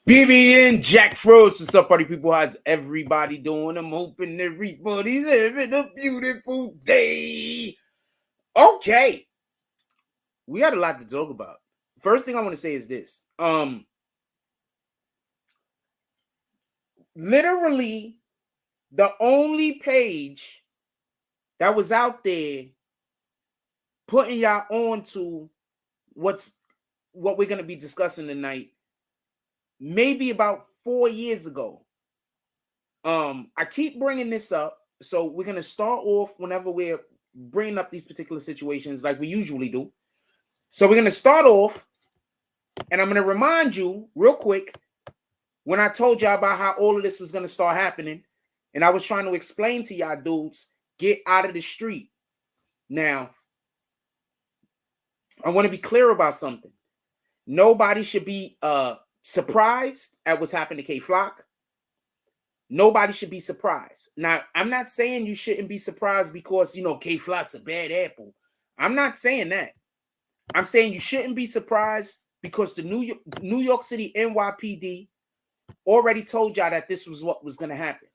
BBN Jack Frost. What's up, party people? How's everybody doing? I'm hoping everybody's having a beautiful day. Okay, we got a lot to talk about. First thing I want to say is this. Literally, the only page that was out there putting y'all on to what we're going to be discussing tonight, maybe about 4 years ago. I keep bringing this up, so we're going to start off whenever we're bringing up these particular situations like we usually do. So we're going to start off, and I'm going to remind you real quick when I told y'all about how all of this was going to start happening, and I was trying to explain to y'all dudes, get out of the street. Now, I want to be clear about something. Nobody should be surprised at what's happened to K-Flock. Nobody should be surprised. Now, I'm not saying you shouldn't be surprised because, K-Flock's a bad apple. I'm not saying that. I'm saying you shouldn't be surprised because the New York City NYPD already told y'all that this was what was going to happen.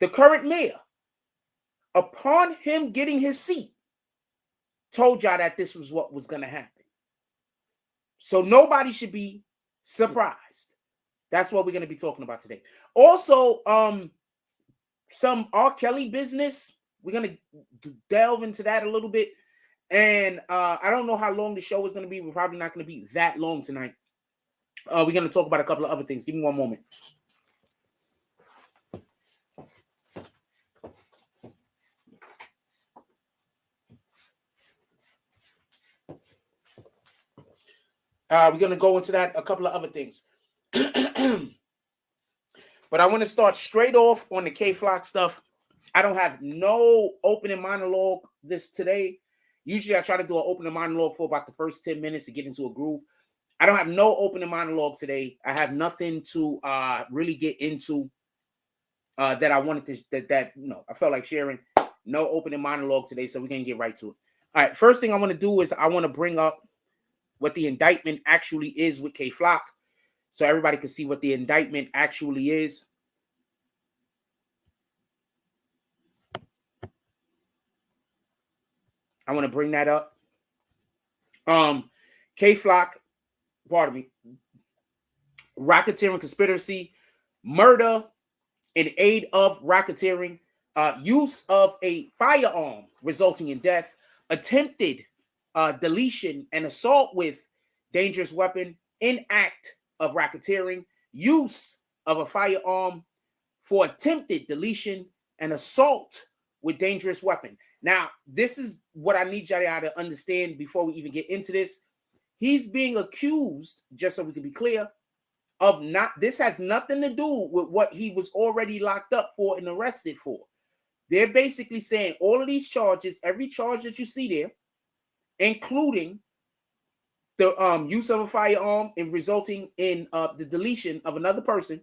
The current mayor, upon him getting his seat, told y'all that this was what was going to happen. So nobody should be surprised. That's what we're going to be talking about today. Also, some R. Kelly business. We're going to delve into that a little bit. And I don't know how long the show is going to be. We're probably not going to be that long tonight. We're going to talk about a couple of other things. Give me one moment. We're going to go into that, a couple of other things. But I want to start straight off on the K-Flock stuff. I don't have no opening monologue this today. Usually I try to do an opening monologue for about the first 10 minutes to get into a groove. I don't have no opening monologue today. I have nothing to really get into that I wanted to, I felt like sharing. No opening monologue today, so we're going to get right to it. All right, first thing I want to do is I want to bring up what the indictment actually is with K-Flock, so everybody can see what the indictment actually is. I want to bring that up. K-Flock, pardon me, racketeering conspiracy, murder in aid of racketeering, use of a firearm resulting in death, attempted deletion and assault with dangerous weapon in act of racketeering, use of a firearm for attempted deletion and assault with dangerous weapon. Now, this is what I need y'all to understand before we even get into this. He's being accused, just so we can be clear, of this has nothing to do with what he was already locked up for and arrested for. They're basically saying all of these charges, every charge that you see there, including the use of a firearm and resulting in the deletion of another person,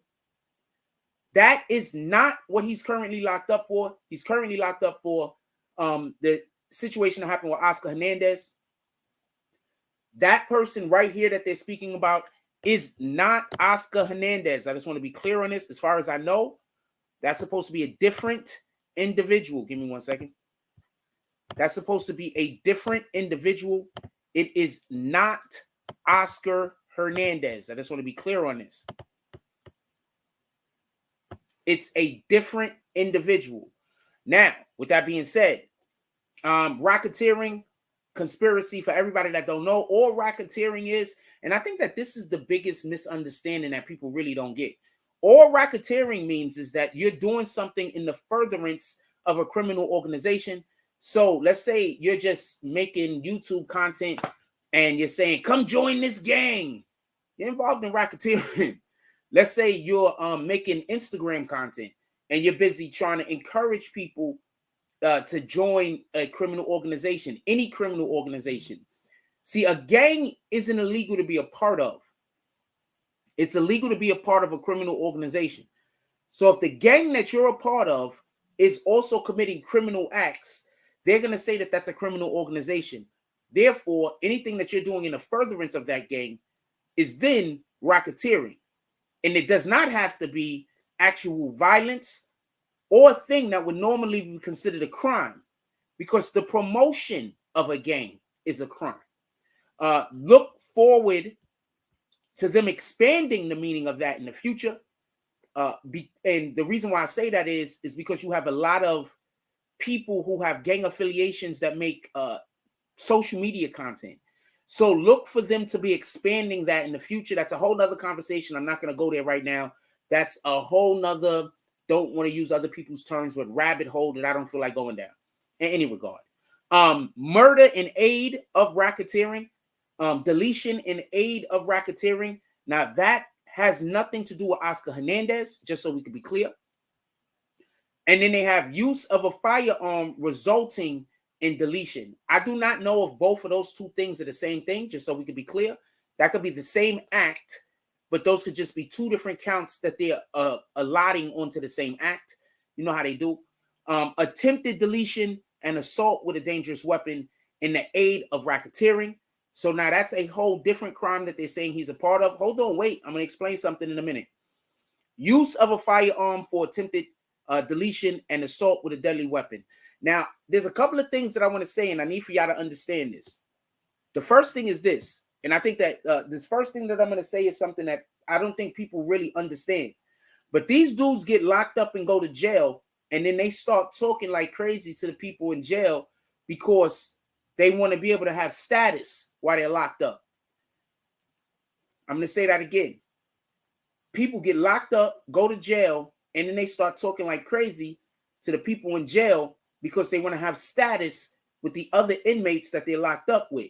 that is not what he's currently locked up for. He's currently locked up for the situation that happened with Oscar Hernandez. That person right here that they're speaking about is not Oscar Hernandez. I just want to be clear on this. As far as I know, that's supposed to be a different individual. Give me one second. That's supposed to be a different individual. It is not Oscar Hernandez. I just want to be clear on this. It's a different individual. Now, with that being said, racketeering conspiracy, for everybody that don't know, all racketeering is, and I think that this is the biggest misunderstanding that people really don't get. All racketeering means is that you're doing something in the furtherance of a criminal organization. So let's say you're just making YouTube content and you're saying, come join this gang. You're involved in racketeering. Let's say you're making Instagram content and you're busy trying to encourage people to join a criminal organization, any criminal organization. See, a gang isn't illegal to be a part of. It's illegal to be a part of a criminal organization. So if the gang that you're a part of is also committing criminal acts, they're going to say that that's a criminal organization. Therefore, anything that you're doing in the furtherance of that gang is then racketeering. And it does not have to be actual violence or a thing that would normally be considered a crime, because the promotion of a gang is a crime. Look forward to them expanding the meaning of that in the future. And the reason why I say that is because you have a lot of people who have gang affiliations that make social media content. So look for them to be expanding that in the future. That's a whole nother conversation. I'm not going to go there right now. That's a whole nother, don't want to use other people's terms, but rabbit hole that I don't feel like going down in any regard. Murder in aid of racketeering, deletion in aid of racketeering. Now that has nothing to do with Oscar Hernandez, just so we can be clear. And then they have use of a firearm resulting in deletion. I do not know if both of those two things are the same thing, just so we can be clear. That could be the same act, but those could just be two different counts that they're allotting onto the same act. You know how they do. Attempted deletion and assault with a dangerous weapon in the aid of racketeering. So now that's a whole different crime that they're saying he's a part of. Hold on, wait. I'm going to explain something in a minute. Use of a firearm for attempted deletion and assault with a deadly weapon. Now, there's a couple of things that I want to say, and I need for y'all to understand this. The first thing is this, and I think that this first thing that I'm going to say is something that I don't think people really understand. But these dudes get locked up and go to jail, and then they start talking like crazy to the people in jail because they want to be able to have status while they're locked up. I'm going to say that again. People get locked up, go to jail, and then they start talking like crazy to the people in jail because they want to have status with the other inmates that they're locked up with.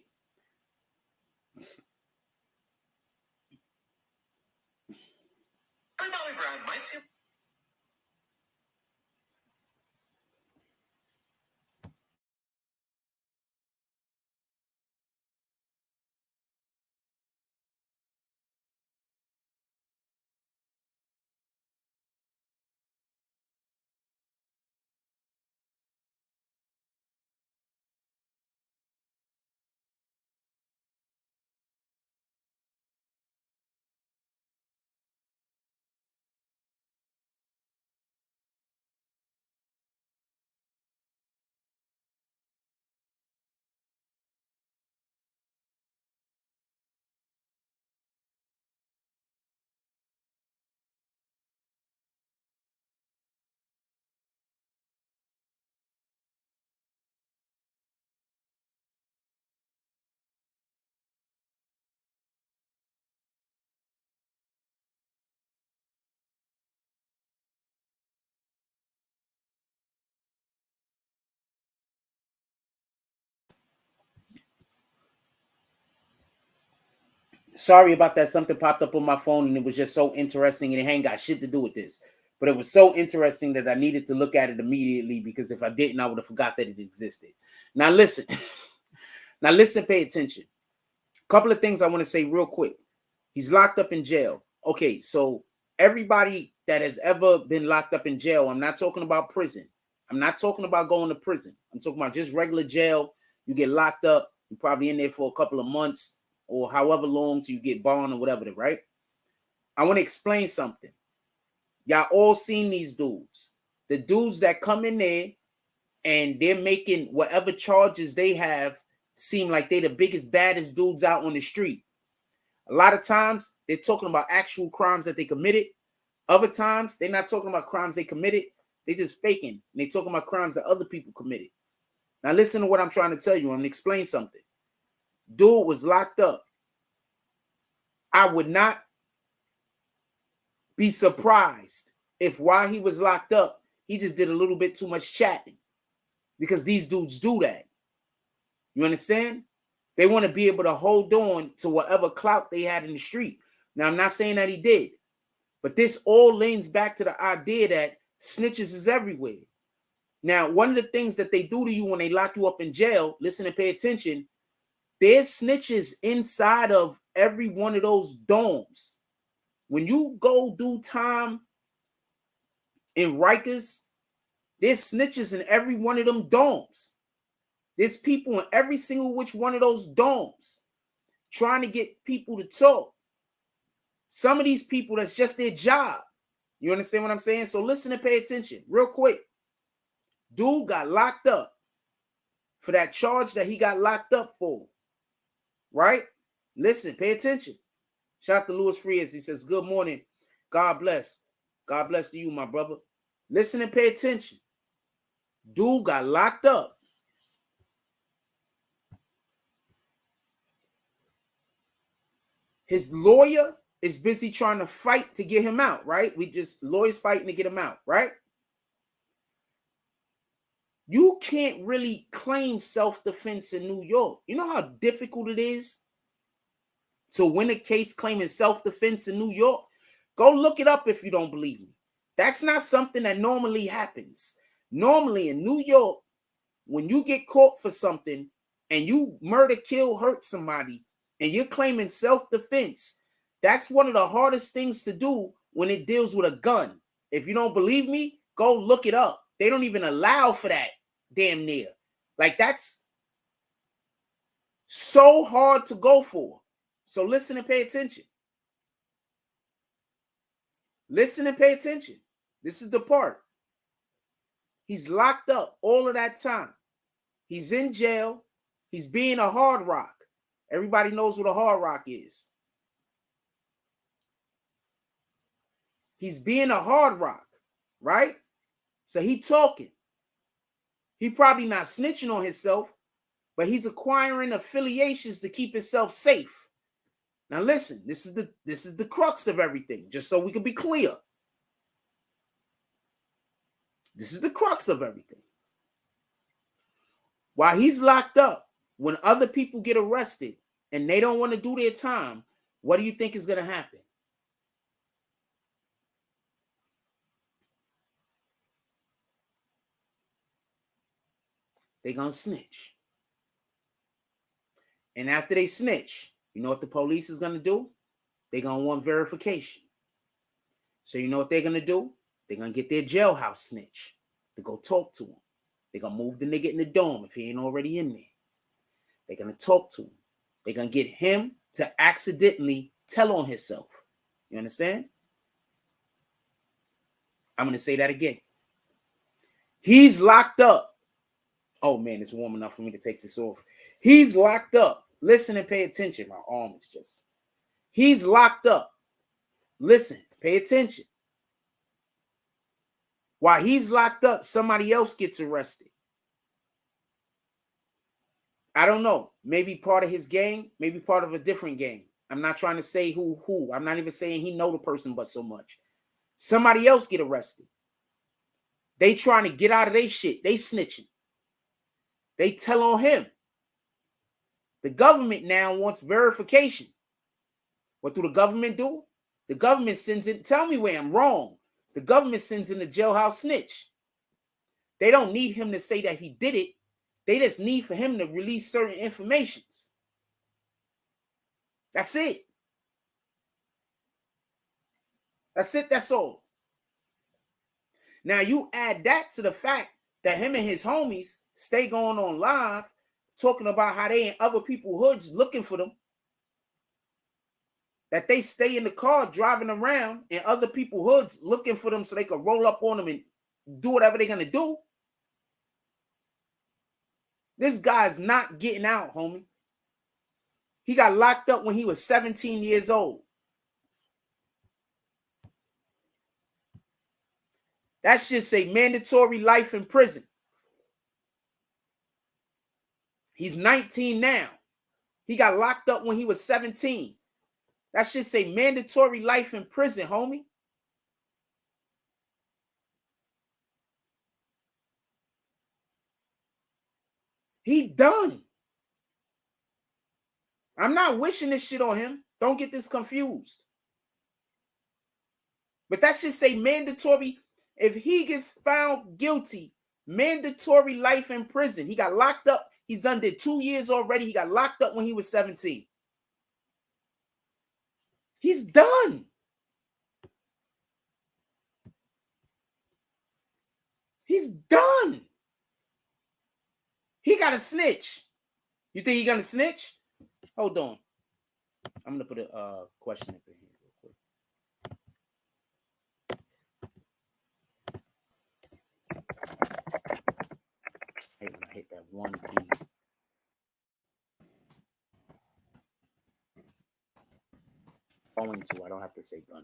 Sorry about that. Something popped up on my phone and it was just so interesting, and it ain't got shit to do with this. But it was so interesting that I needed to look at it immediately, because if I didn't, I would have forgot that it existed. Now listen. Now listen, pay attention. A couple of things I want to say real quick. He's locked up in jail. Okay, so everybody that has ever been locked up in jail, I'm not talking about prison. I'm not talking about going to prison. I'm talking about just regular jail. You get locked up. You're probably in there for a couple of months or however long till you get bond or whatever, right? I want to explain something. Y'all all seen these dudes. The dudes that come in there and they're making whatever charges they have seem like they're the biggest, baddest dudes out on the street. A lot of times they're talking about actual crimes that they committed. Other times they're not talking about crimes they committed. They just faking. And they talking about crimes that other people committed. Now listen to what I'm trying to tell you. I'm going to explain something. Dude was locked up. I would not be surprised if while he was locked up, he just did a little bit too much chatting, because these dudes do that. You understand? They want to be able to hold on to whatever clout they had in the street. Now, I'm not saying that he did, but this all leans back to the idea that snitches is everywhere. Now, one of the things that they do to you when they lock you up in jail, listen and pay attention, there's snitches inside of every one of those domes. When you go do time in Rikers, there's snitches in every one of them domes. There's people in every single which one of those domes trying to get people to talk. Some of these people, that's just their job. You understand what I'm saying? So listen and pay attention real quick. Dude got locked up for that charge that he got locked up for, right? Listen, pay attention. Shout out to Louis Frias. He says, good morning. God bless. God bless you, my brother. Listen and pay attention. Dude got locked up. His lawyer is busy trying to fight to get him out, right? Lawyers fighting to get him out, right? You can't really claim self-defense in New York. You know how difficult it is to win a case claiming self-defense in New York? Go look it up if you don't believe me. That's not something that normally happens. Normally in New York, when you get caught for something and you murder, kill, hurt somebody, and you're claiming self-defense, that's one of the hardest things to do when it deals with a gun. If you don't believe me, go look it up. They don't even allow for that, damn near. Like, that's so hard to go for. So listen and pay attention. Listen and pay attention. This is the part. He's locked up all of that time. He's in jail. He's being a hard rock. Everybody knows what a hard rock is. He's being a hard rock, right? So he talking. He probably not snitching on himself, but he's acquiring affiliations to keep himself safe. Now listen, this is the crux of everything, just so we can be clear. This is the crux of everything. While he's locked up, when other people get arrested and they don't want to do their time, what do you think is going to happen? They're going to snitch. And after they snitch, you know what the police is going to do? They're going to want verification. So you know what they're going to do? They're going to get their jailhouse snitch to go talk to him. They're going to move the nigga in the dorm if he ain't already in there. They're going to talk to him. They're going to get him to accidentally tell on himself. You understand? I'm going to say that again. He's locked up. Oh, man, it's warm enough for me to take this off. He's locked up. Listen and pay attention. My arm is just... He's locked up. Listen, pay attention. While he's locked up, somebody else gets arrested. I don't know. Maybe part of his gang, maybe part of a different gang. I'm not trying to say who. I'm not even saying he know the person but so much. Somebody else get arrested. They trying to get out of their shit. They snitching. They tell on him. The government now wants verification. What do the government do? The government sends in, tell me where I'm wrong. The government sends in the jailhouse snitch. They don't need him to say that he did it. They just need for him to release certain informations. That's it. That's it. That's all. Now you add that to the fact that him and his homies stay going on live talking about how they in other people's hoods looking for them. That they stay in the car driving around in other people's hoods looking for them so they can roll up on them and do whatever they're going to do. This guy's not getting out, homie. He got locked up when he was 17 years old. That should say mandatory life in prison. He's 19 now. He got locked up when he was 17. That should say mandatory life in prison, homie. He done. I'm not wishing this shit on him. Don't get this confused. But that should say mandatory. If he gets found guilty, mandatory life in prison. He got locked up. He's did 2 years already. He got locked up when he was 17. He's done. He's done. He got to snitch. You think he gonna snitch? Hold on. I'm gonna put a question up in here real quick. 1B. Owing to, I don't have to say gun.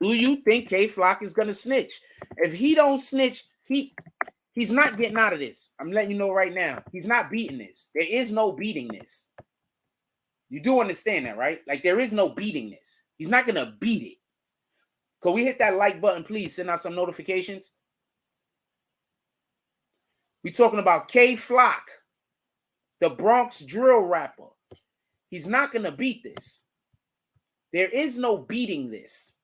Do you think K Flock is gonna snitch? If he don't snitch, he's not getting out of this. I'm letting you know right now. He's not beating this. There is no beating this. You do understand that, right? Like, there is no beating this. He's not gonna beat it. Can we hit that like button, please? Send out some notifications. We talking about K Flock, the Bronx drill rapper. He's not gonna beat this. There is no beating this.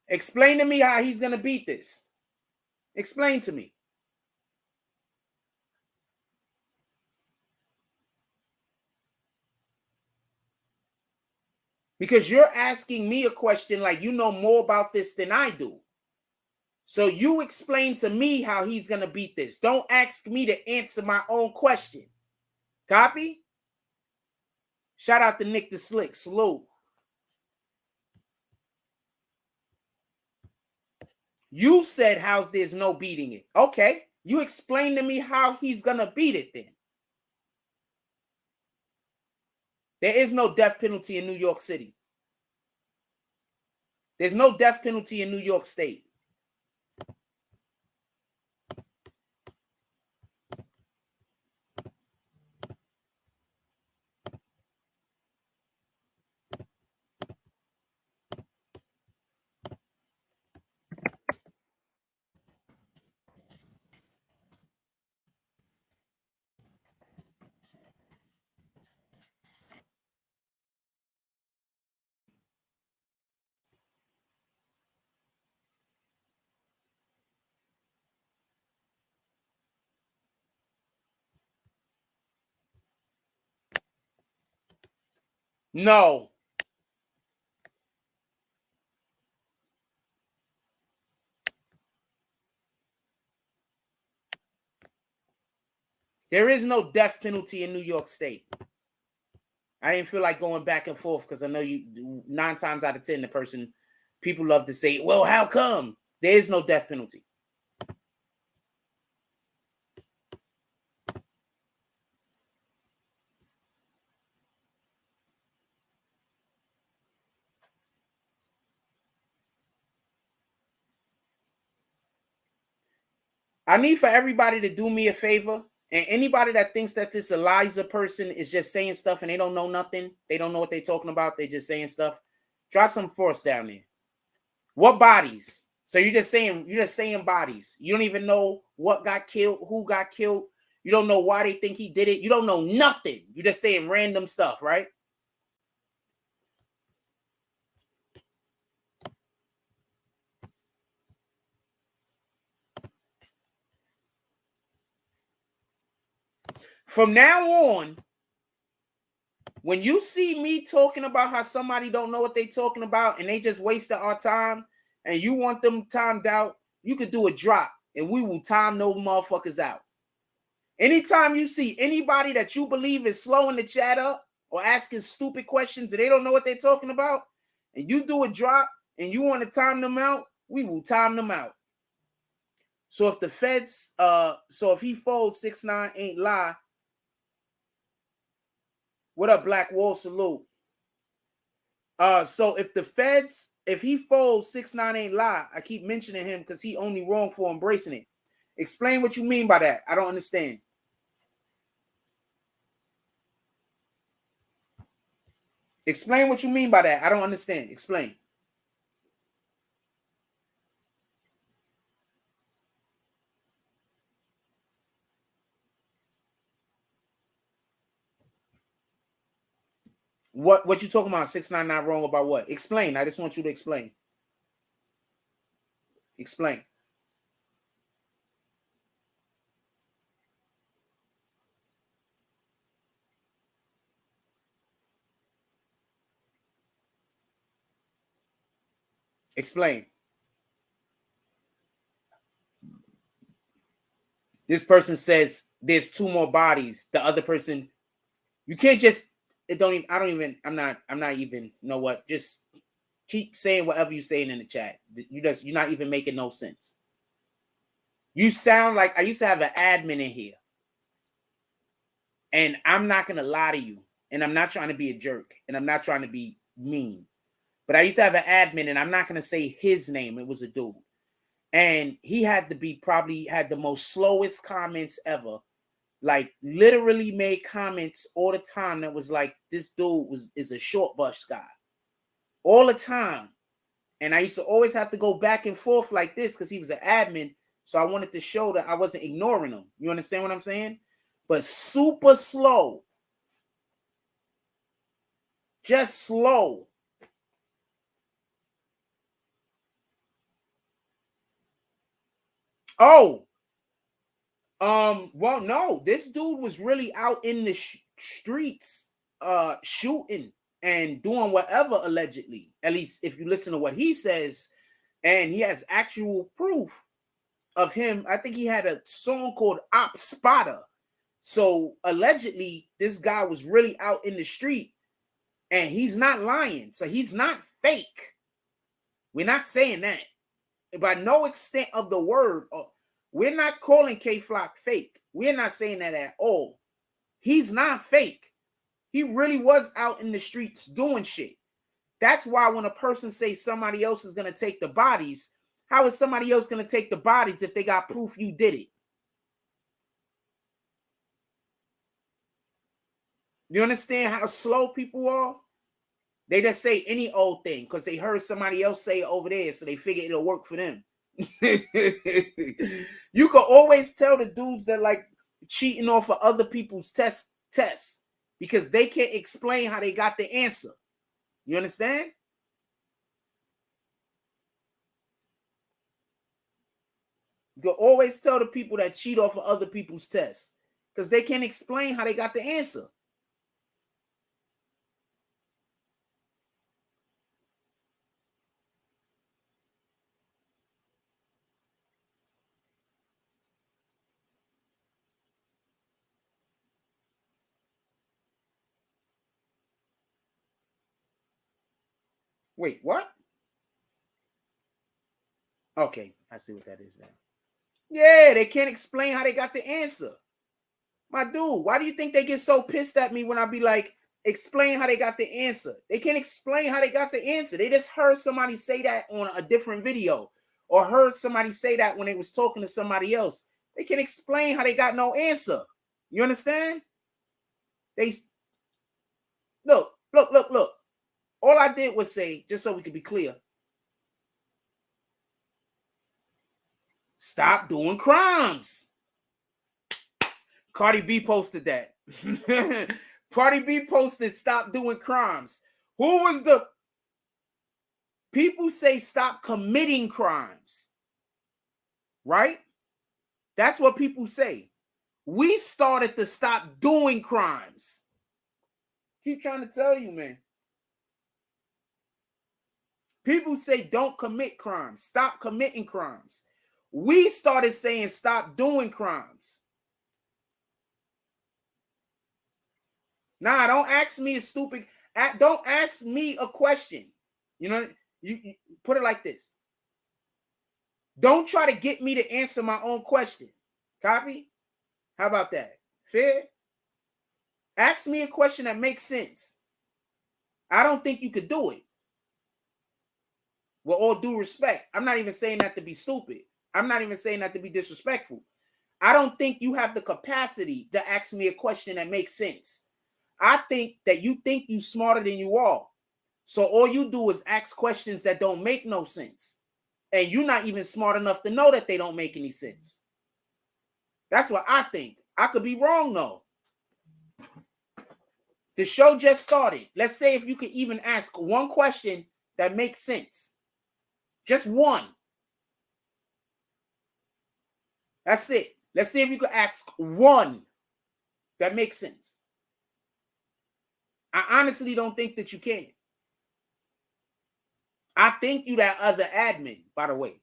Explain to me how he's gonna beat this. Explain to me. Because you're asking me a question like you know more about this than I do. So you explain to me how he's going to beat this. Don't ask me to answer my own question. Copy? Shout out to Nick the Slick. Salute. You said how's there's no beating it. Okay. You explain to me how he's going to beat it then. There is no death penalty in New York City. There's no death penalty in New York State. No. There is no death penalty in New York State. I didn't feel like going back and forth because I know you 9 times out of 10, people love to say, well, how come? There is no death penalty. I need for everybody to do me a favor. And anybody that thinks that this Eliza person is just saying stuff and they don't know nothing, they don't know what they're talking about, they're just saying stuff, drop some force down there. What bodies? So you're just saying bodies. You don't even know what got killed, who got killed. You don't know why they think he did it. You don't know nothing. You're just saying random stuff, right? From now on, when you see me talking about how somebody don't know what they talking about and they just wasted our time and you want them timed out, you could do a drop and we will time those motherfuckers out. Anytime you see anybody that you believe is slowing the chat up or asking stupid questions and they don't know what they're talking about, and you do a drop and you want to time them out, we will time them out. So if the feds, so if he folds 6ix9ine ain't lie. What up, Black Wall? Salute. So if he folds 6ix9ine ain't lie, I keep mentioning him because he only wrong for embracing it. Explain what you mean by that. I don't understand. Explain what you mean by that. I don't understand. Explain. What you talking about? 6ix9ine not wrong about what? Explain. I just want you to explain. Explain. Explain. This person says there's 2 more bodies. The other person, you can't just, it don't even, I don't even, I'm not even, you know what? Just keep saying whatever you're saying in the chat. You're not even making no sense. You sound like I used to have an admin in here. And I'm not going to lie to you. And I'm not trying to be a jerk. And I'm not trying to be mean. But I used to have an admin, and I'm not going to say his name. It was a dude. And he had to be probably had the most slowest comments ever. Like literally made comments all the time that was like, this dude is a short bus guy. All the time. And I used to always have to go back and forth like this because he was an admin. So I wanted to show that I wasn't ignoring him. You understand what I'm saying? But super slow. Just slow. Oh. Well, no, this dude was really out in the streets shooting and doing whatever allegedly. At least if you listen to what he says, and he has actual proof of him. I think he had a song called Op Spotter. So allegedly, this guy was really out in the street, and he's not lying. So he's not fake. We're not saying that. By no extent of the word. We're not calling K-Flock fake. We're not saying that at all. He's not fake. He really was out in the streets doing shit. That's why when a person says somebody else is going to take the bodies, how is somebody else going to take the bodies if they got proof you did it? You understand how slow people are? They just say any old thing because they heard somebody else say it over there, so they figure it'll work for them. You can always tell the dudes that like cheating off of other people's tests because they can't explain how they got the answer. You understand? You can always tell the people that cheat off of other people's tests because they can't explain how they got the answer. Wait, what? Okay, I see what that is now. Yeah, they can't explain how they got the answer. My dude, why do you think they get so pissed at me when I be like, explain how they got the answer? They can't explain how they got the answer. They just heard somebody say that on a different video or heard somebody say that when they was talking to somebody else. They can't explain how they got no answer. You understand? They look. All I did was say, just so we could be clear, stop doing crimes. Cardi B posted that. Cardi B posted stop doing crimes. Who was the people say stop committing crimes? Right? That's what people say. We started to stop doing crimes. Keep trying to tell you, man. People say don't commit crimes. Stop committing crimes. We started saying stop doing crimes. Nah, don't ask me a stupid. Don't ask me a question. You know, you put it like this. Don't try to get me to answer my own question. Copy? How about that? Fair? Ask me a question that makes sense. I don't think you could do it. With all due respect, I'm not even saying that to be stupid. I'm not even saying that to be disrespectful. I don't think you have the capacity to ask me a question that makes sense. I think that you think you smarter than you are. So all you do is ask questions that don't make no sense. And you're not even smart enough to know that they don't make any sense. That's what I think. I could be wrong though. The show just started. Let's say if you could even ask one question that makes sense. Just one. That's it. Let's see if you could ask one that makes sense. I honestly don't think that you can. I think you that other admin, by the way.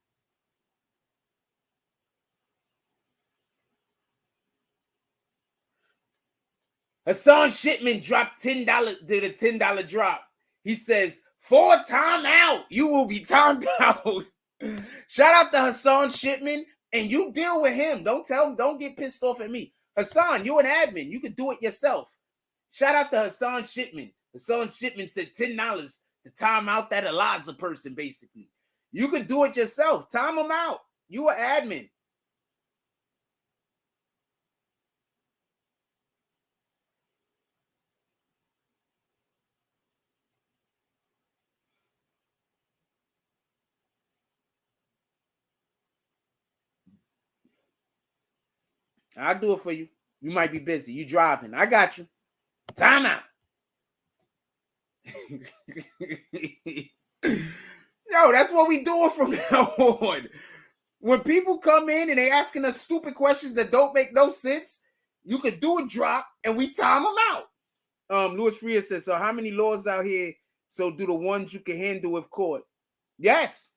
Hassan Shipman dropped $10, did a $10 drop. He says, for timeout, you will be timed out. Shout out to Hassan Shipman, and you deal with him. Don't tell him, don't get pissed off at me. Hassan, you're an admin. You could do it yourself. Shout out to Hassan Shipman. Hassan Shipman said $10 to time out that Eliza person, basically. You could do it yourself. Time them out. You an admin. I'll do it for you. You might be busy. You driving. I got you. Time out. Yo, that's what we doing from now on. When people come in and they asking us stupid questions that don't make no sense, you could do a drop and we time them out. Louis Freer says, so how many laws out here? So do the ones you can handle if caught? Yes.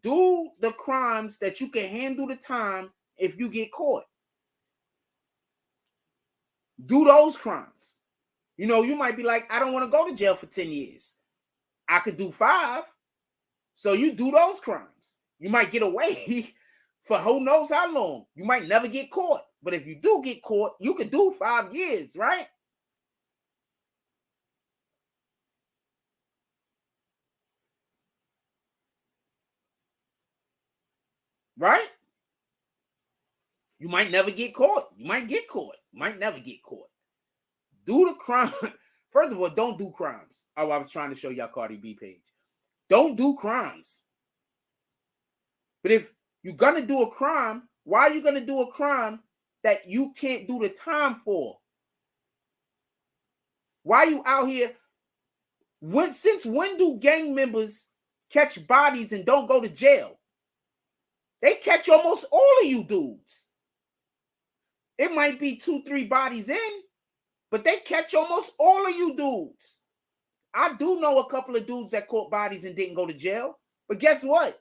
Do the crimes that you can handle the time if you get caught. Do those crimes. You know, you might be like, I don't want to go to jail for 10 years. I could do 5. So you do those crimes. You might get away for who knows how long. You might never get caught. But if you do get caught, you could do 5 years, right? Right? You might never get caught. You might get caught. You might never get caught. Do the crime. First of all, don't do crimes. Oh, I was trying to show y'all Cardi B page. Don't do crimes. But if you're going to do a crime, why are you going to do a crime that you can't do the time for? Why are you out here? Since when do gang members catch bodies and don't go to jail? They catch almost all of you dudes. It might be 2-3 bodies in, but they catch almost all of you dudes. I do know a couple of dudes that caught bodies and didn't go to jail. But guess what?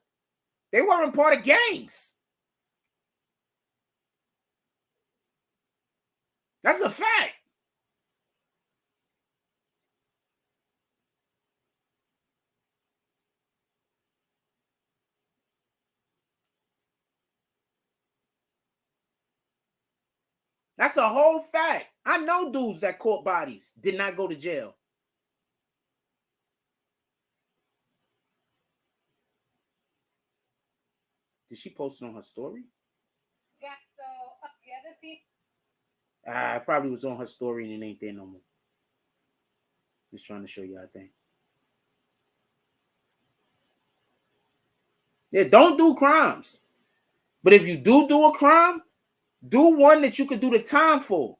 They weren't part of gangs. That's a fact. That's a whole fact. I know dudes that caught bodies, did not go to jail. Did she post it on her story? Yeah, so it probably was on her story and it ain't there no more. Just trying to show you, I think. Yeah, don't do crimes. But if you do a crime, do one that you could do the time for.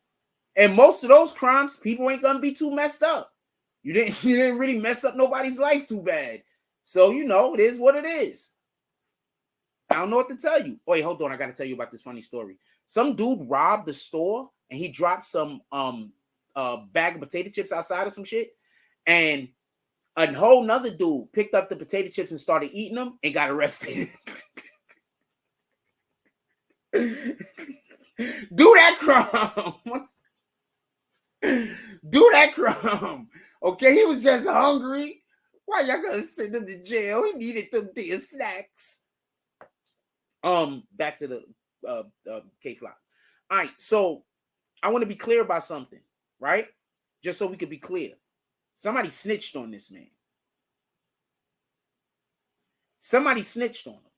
And most of those crimes, people ain't gonna be too messed up. You didn't really mess up nobody's life too bad. So you know, it is what it is. I don't know what to tell you. Wait, hold on. I gotta tell you about this funny story. Some dude robbed the store and he dropped some bag of potato chips outside or some shit. And a whole nother dude picked up the potato chips and started eating them and got arrested. Do that crime. Do that crime. Okay, he was just hungry. Why y'all gonna send him to jail? He needed them damn snacks. Back to the K-Flop. All right, so I want to be clear about something, right? Just so we could be clear. Somebody snitched on this man. Somebody snitched on him.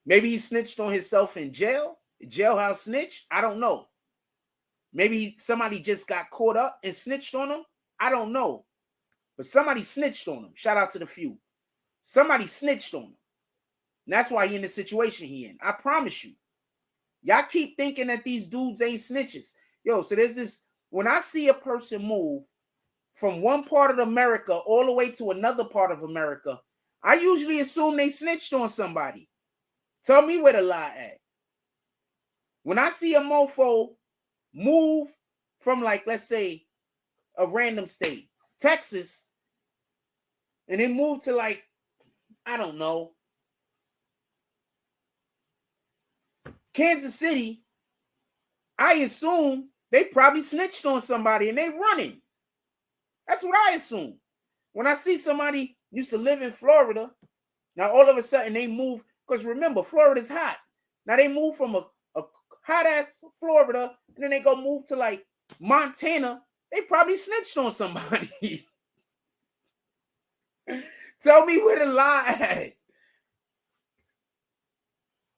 Maybe he snitched on himself in jail. Jailhouse snitch. I don't know. Maybe somebody just got caught up and snitched on him. I don't know. But somebody snitched on him. Shout out to the few. Somebody snitched on him. And that's why he in the situation he in. I promise you. Y'all keep thinking that these dudes ain't snitches. Yo, so there's this. When I see a person move from one part of America all the way to another part of America, I usually assume they snitched on somebody. Tell me where the lie at. When I see a mofo move from, like, let's say, a random state, Texas, and then move to, like, I don't know, Kansas City, I assume They probably snitched on somebody and they running. That's what I assume. When I see somebody used to live in Florida, now all of a sudden they move, because remember, Florida's hot. Now they move from a hot ass Florida, and then they go move to like Montana. They probably snitched on somebody. Tell me where the lie at.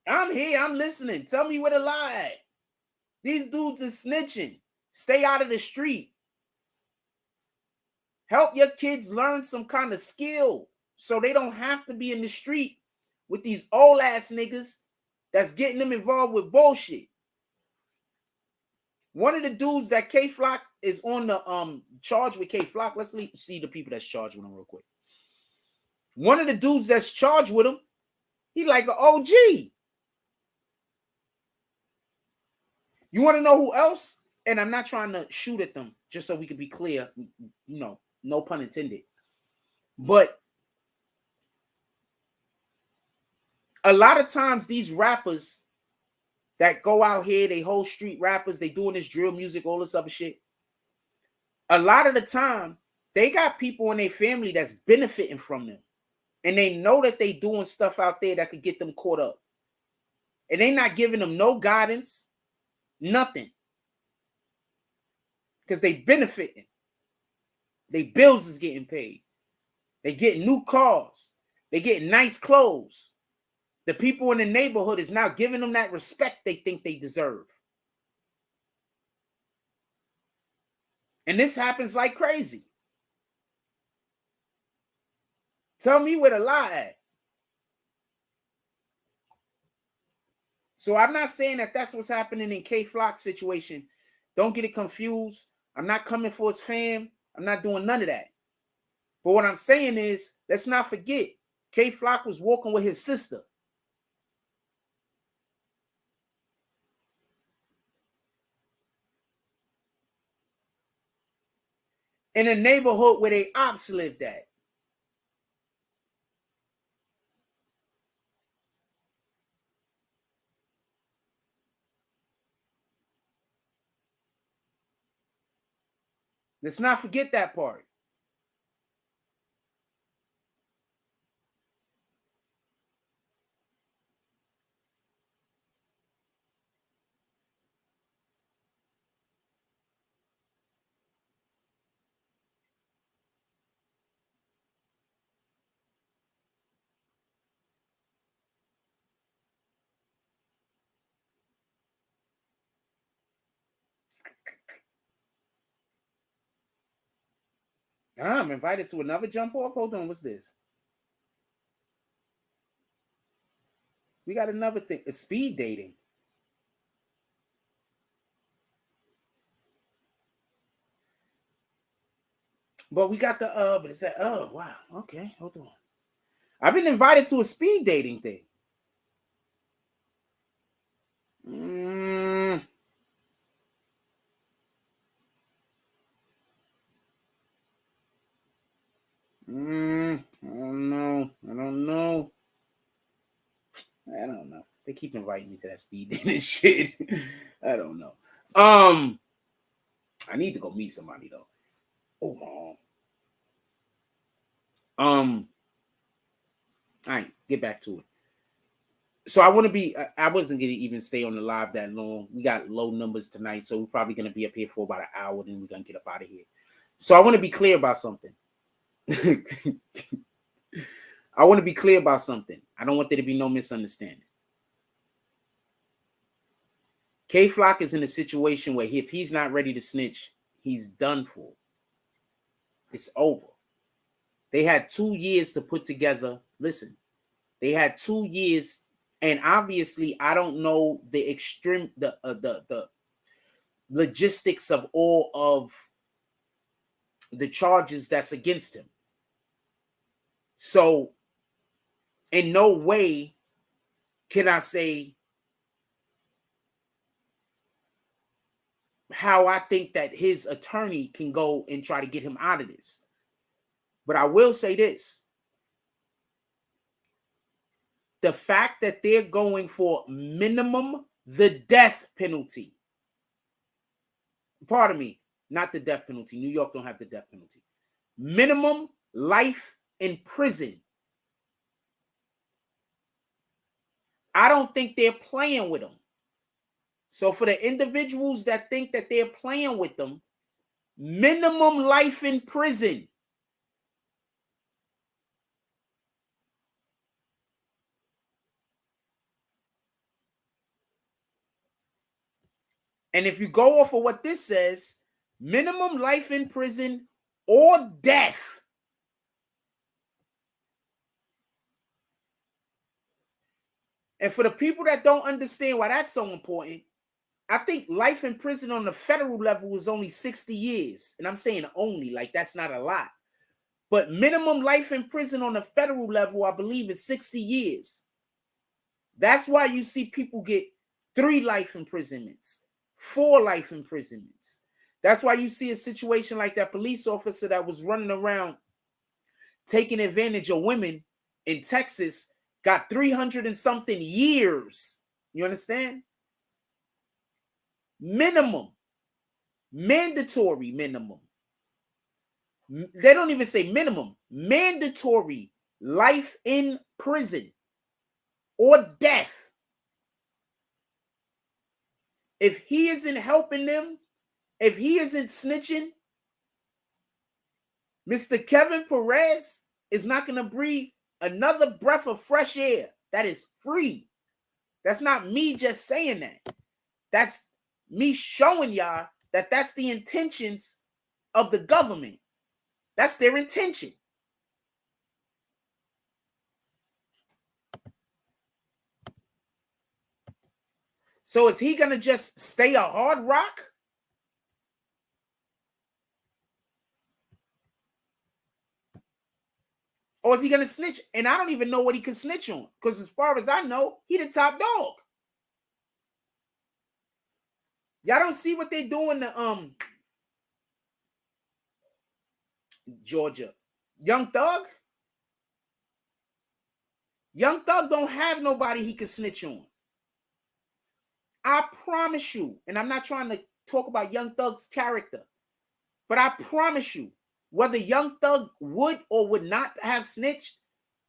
I'm here, I'm listening. Tell me where the lie at. These dudes are snitching. Stay out of the street. Help your kids learn some kind of skill so they don't have to be in the street with these old ass niggas that's getting them involved with bullshit. One of the dudes that K Flock is on the charge with K Flock. Let's see the people that's charged with him real quick. One of the dudes that's charged with him, he like an OG. You want to know who else? And I'm not trying to shoot at them, just so we can be clear, you know, no pun intended. But a lot of times these rappers that go out here, they whole street rappers, they doing this drill music, all this other shit. A lot of the time, they got people in their family that's benefiting from them. And they know that they doing stuff out there that could get them caught up. And they not giving them no guidance, nothing. Because they benefiting. Their bills is getting paid. They getting new cars. They getting nice clothes. The people in the neighborhood is now giving them that respect they think they deserve. And this happens like crazy. Tell me where the lie at. So I'm not saying that that's what's happening in K Flock's situation. Don't get it confused. I'm not coming for his fam. I'm not doing none of that. But what I'm saying is, let's not forget, K Flock was walking with his sister. In a neighborhood where they ops lived at. Let's not forget that part. I'm invited to another jump off. Hold on, what's this? We got another thing. It's speed dating. But we got the but it said, oh wow, okay, hold on. I've been invited to a speed dating thing. I don't know. I don't know. They keep inviting me to that speed dating shit. I don't know. I need to go meet somebody though. Oh my. All right, get back to it. So I want to be. I wasn't gonna even stay on the live that long. We got low numbers tonight, so we're probably gonna be up here for about an hour. Then we're gonna get up out of here. So I want to be clear about something. I want to be clear about something. I don't want there to be no misunderstanding. K Flock is in a situation where if he's not ready to snitch, he's done for. It's over. They had 2 years to put together. Listen, they had 2 years, and obviously, I don't know the extreme, the logistics of all of the charges that's against him. So, in no way can I say how I think that his attorney can go and try to get him out of this. But I will say this. The fact that they're going for minimum the death penalty. Pardon me, not the death penalty. New York don't have the death penalty. Minimum life in prison. I don't think they're playing with them. So for the individuals that think that they're playing with them, minimum life in prison. And if you go off of what this says, minimum life in prison or death. And for the people that don't understand why that's so important, I think life in prison on the federal level is only 60 years. And I'm saying only, like that's not a lot. But minimum life in prison on the federal level, I believe, is 60 years. That's why you see people get 3 life imprisonments, 4 life imprisonments. That's why you see a situation like that police officer that was running around taking advantage of women in Texas got 300 and something years. You understand? Minimum. Mandatory minimum. They don't even say minimum. Mandatory life in prison or death. If he isn't helping them, if he isn't snitching, Mr. Kevin Perez is not going to breathe another breath of fresh air that is free. That's not me just saying that. That's me showing y'all that that's the intentions of the government. That's their intention. So is he going to just stay a hard rock? Or is he going to snitch? And I don't even know what he can snitch on. Because as far as I know, he the top dog. Y'all don't see what they doing to Georgia. Young Thug? Young Thug don't have nobody he can snitch on. I promise you, and I'm not trying to talk about Young Thug's character, but I promise you, whether Young Thug would or would not have snitched,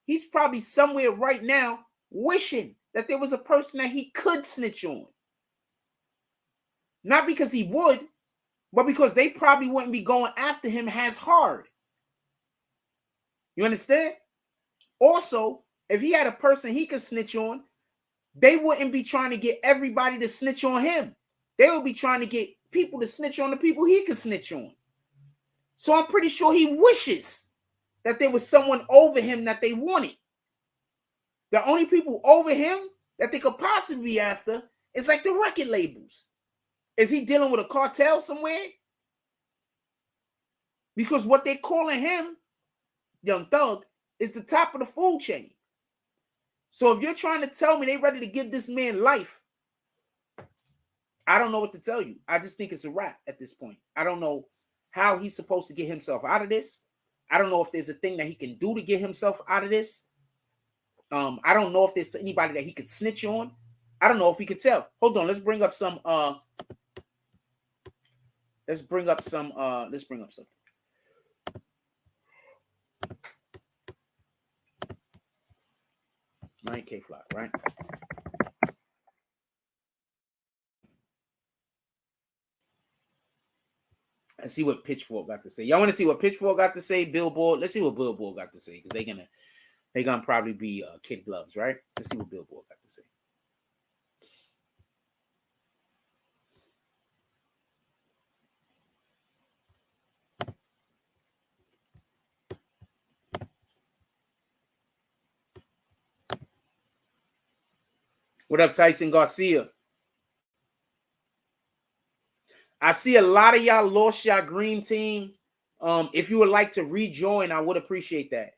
he's probably somewhere right now wishing that there was a person that he could snitch on. Not because he would, but because they probably wouldn't be going after him as hard. You understand? Also, if he had a person he could snitch on, they wouldn't be trying to get everybody to snitch on him. They would be trying to get people to snitch on the people he could snitch on. So I'm pretty sure he wishes that there was someone over him that they wanted. The only people over him that they could possibly be after is like the record labels. Is he dealing with a cartel somewhere? Because what they're calling him, Young Thug, is the top of the food chain. So if you're trying to tell me they're ready to give this man life, I don't know what to tell you. I just think it's a wrap at this point. I don't know how he's supposed to get himself out of this. I don't know if there's a thing that he can do to get himself out of this. I don't know if there's anybody that he could snitch on. I don't know if we could tell. Hold on, let's bring up some let's bring up something. Right, K-Flock, right? Let's see what Pitchfork got to say. Y'all want to see what Pitchfork got to say? Billboard. Let's see what Billboard got to say, because they're gonna probably be kid gloves, right? Let's see what Billboard got to say. What up, Tyson Garcia? I see a lot of y'all lost y'all green team. If you would like to rejoin, I would appreciate that.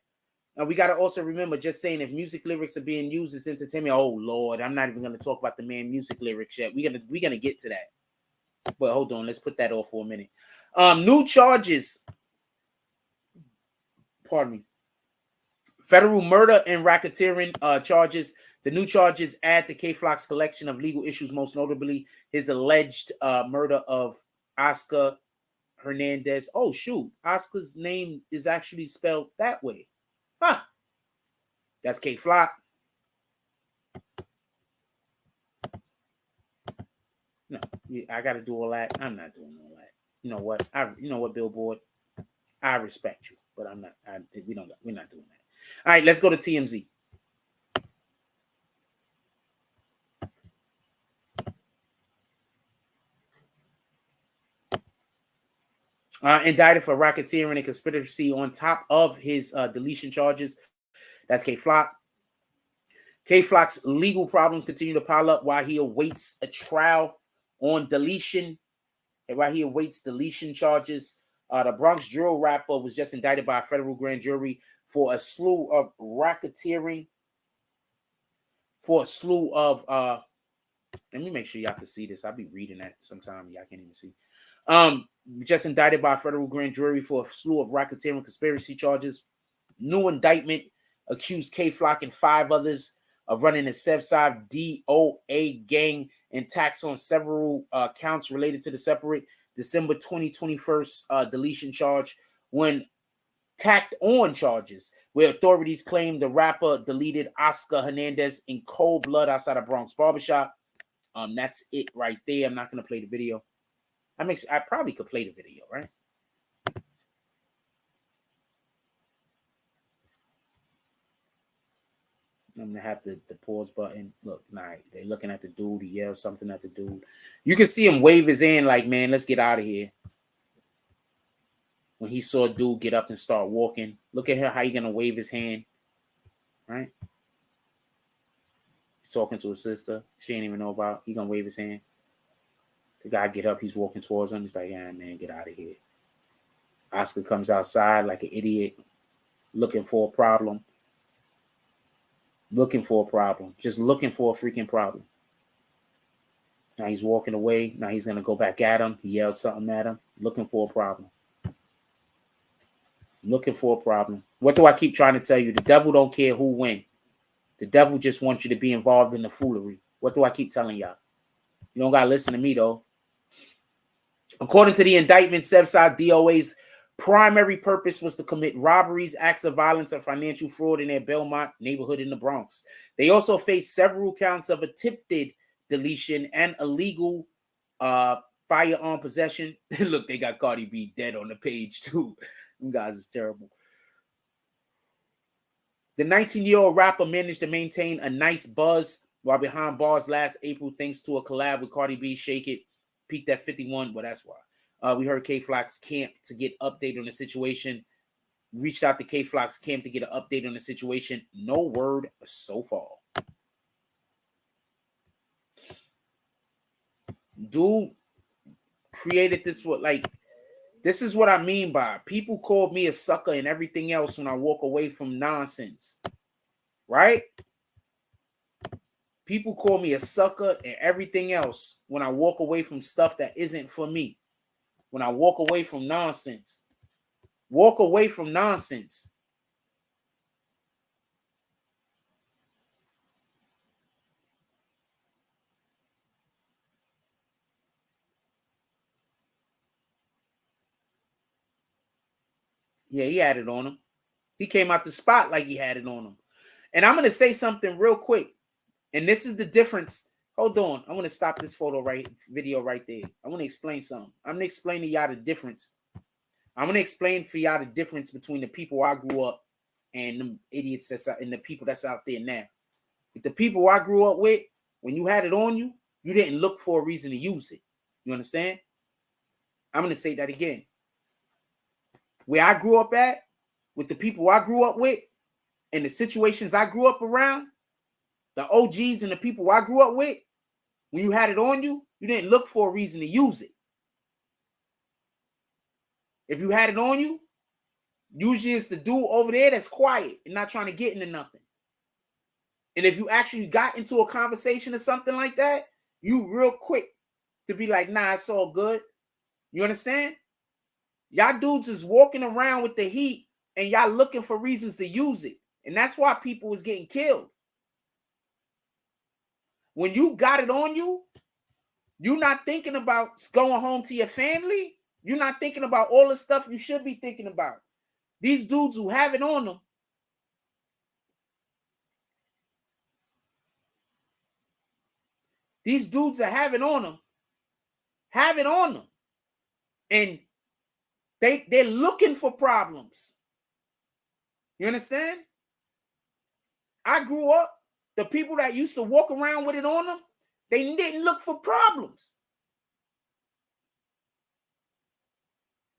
We got to also remember, just saying, if music lyrics are being used as entertainment, oh Lord, I'm not even going to talk about the man music lyrics yet. We're gonna get to that. But hold on, let's put that off for a minute. New charges. Pardon me. Federal murder and racketeering charges. The new charges add to K-Flock's collection of legal issues, most notably his alleged murder of Oscar Hernandez. Oh, shoot. Oscar's name is actually spelled that way. Huh. That's K Flock. No, I got to do all that. I'm not doing all that. You know what? You know what, Billboard? I respect you, but I'm not. We're not doing that. All right, let's go to TMZ. Indicted for racketeering and conspiracy on top of his deletion charges. That's K Flock. K Flock's legal problems continue to pile up while he awaits a trial on deletion. And while he awaits deletion charges, the Bronx drill rapper was just indicted by a federal grand jury for a slew of racketeering. For a slew of let me make sure y'all can see this. I'll be reading that sometime. Y'all can't even see. Just indicted by a federal grand jury for a slew of racketeering conspiracy charges. New indictment accused K Flock and 5 others of running a Southside DOA gang and tax on several counts related to the separate December 2021 deletion charge when tacked on charges where authorities claim the rapper deleted Oscar Hernandez in cold blood outside a Bronx barbershop. That's it right there. I'm not going to play the video. I probably could play the video, right? I'm gonna have the pause button. Look, they're looking at the dude. He yells something at the dude. You can see him wave his hand like, man, let's get out of here. When he saw a dude get up and start walking, look at how he gonna wave his hand, right? He's talking to his sister. She ain't even know about. He gonna wave his hand. The guy get up. He's walking towards him. He's like, yeah, man, get out of here. Oscar comes outside like an idiot, looking for a problem. Looking for a problem. Just looking for a freaking problem. Now he's walking away. Now he's going to go back at him. He yelled something at him. Looking for a problem. Looking for a problem. What do I keep trying to tell you? The devil don't care who wins. The devil just wants you to be involved in the foolery. What do I keep telling y'all? You don't got to listen to me, though. According to the indictment, Southside DOA's primary purpose was to commit robberies, acts of violence, and financial fraud in their Belmont neighborhood in the Bronx. They also faced several counts of attempted deletion and illegal firearm possession. Look, they got Cardi B dead on the page, too. Them guys is terrible. The 19-year-old rapper managed to maintain a nice buzz while behind bars last April thanks to a collab with Cardi B, Shake It, peaked at 51. Well, that's why. We heard K Flock's camp to get update on the situation. Reached out to K Flock's camp to get an update on the situation. No word so far. Dude created this for this is what I mean by people called me a sucker and everything else when I walk away from nonsense. Right? People call me a sucker and everything else when I walk away from stuff that isn't for me. When I walk away from nonsense. Walk away from nonsense. Yeah, he had it on him. He came out the spot like he had it on him. And I'm going to say something real quick. And this is the difference. Hold on. I'm going to stop this video right there. I want to explain something. I'm going to explain to y'all the difference. I'm going to explain for y'all the difference between the people I grew up and the idiots that's out, and the people that's out there now. With the people I grew up with, when you had it on you, you didn't look for a reason to use it. You understand? I'm going to say that again. Where I grew up at, with the people I grew up with, and the situations I grew up around, the OGs and the people I grew up with, when you had it on you, you didn't look for a reason to use it. If you had it on you, usually it's the dude over there that's quiet and not trying to get into nothing. And if you actually got into a conversation or something like that, you real quick to be like, nah, it's all good. You understand? Y'all dudes is walking around with the heat and y'all looking for reasons to use it. And that's why people was getting killed. When you got it on you, You're not thinking about going home to your family. You're not thinking about all the stuff you should be thinking about. These dudes who have it on them, these dudes that have it on them, have it on them. And they're looking for problems. You understand? I grew up, the people that used to walk around with it on them, they didn't look for problems.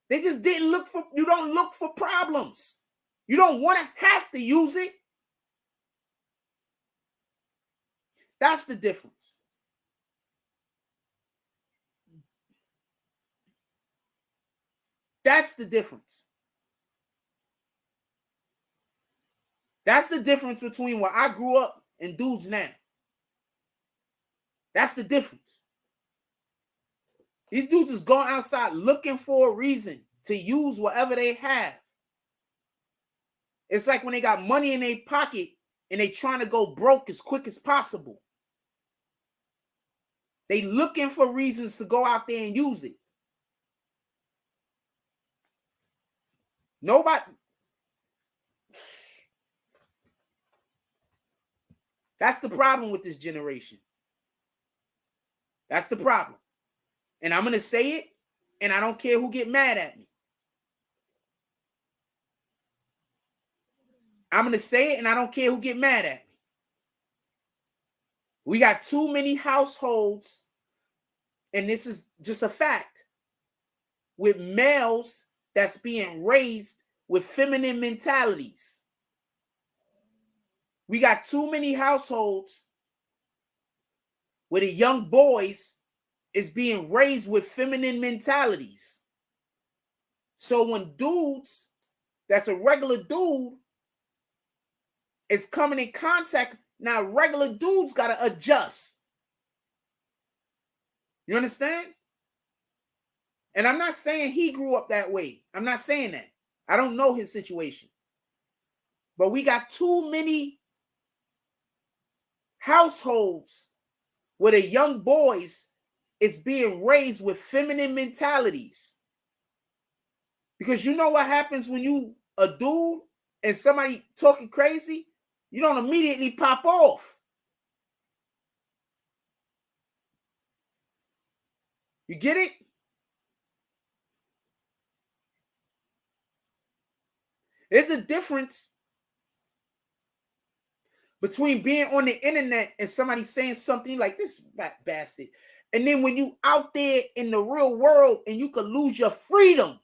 They just didn't look for, you don't look for problems. You don't want to have to use it. That's the difference. That's the difference. That's the difference between where I grew up and dudes now. That's the difference. These dudes is going outside looking for a reason to use whatever they have. It's like when they got money in their pocket and they trying to go broke as quick as possible. They looking for reasons to go out there and use it. Nobody. That's the problem with this generation. That's the problem. And I'm going to say it, and I don't care who get mad at me. I'm going to say it, and I don't care who get mad at me. We got too many households, and this is just a fact, with males that's being raised with feminine mentalities. We got too many households where the young boys is being raised with feminine mentalities. So when dudes, that's a regular dude, is coming in contact, now regular dudes got to adjust. You understand? And I'm not saying he grew up that way. I'm not saying that. I don't know his situation. But we got too many households where the young boys is being raised with feminine mentalities. Because you know what happens when you a dude and somebody talking crazy? You don't immediately pop off. You get it? There's a difference between being on the internet and somebody saying something like this fat bastard, and then when you out there in the real world and you could lose your freedom.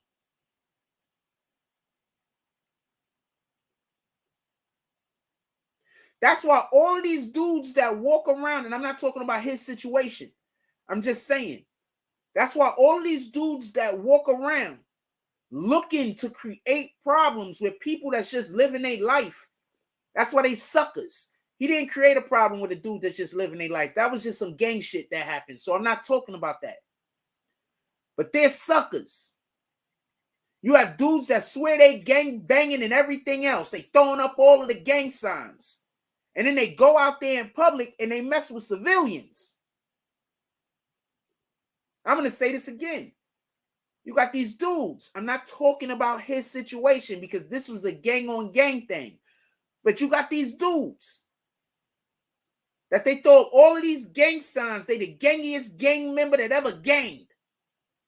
That's why all of these dudes that walk around, and I'm not talking about his situation, I'm just saying, that's why all of these dudes that walk around looking to create problems with people that's just living their life, that's why they suckers. He didn't create a problem with a dude that's just living their life. That was just some gang shit that happened. So I'm not talking about that. But they're suckers. You have dudes that swear they gang banging and everything else. They throwing up all of the gang signs. And then they go out there in public and they mess with civilians. I'm going to say this again. You got these dudes. I'm not talking about his situation because this was a gang on gang thing. But you got these dudes that they throw up all of these gang signs. They the gangiest gang member that ever ganged.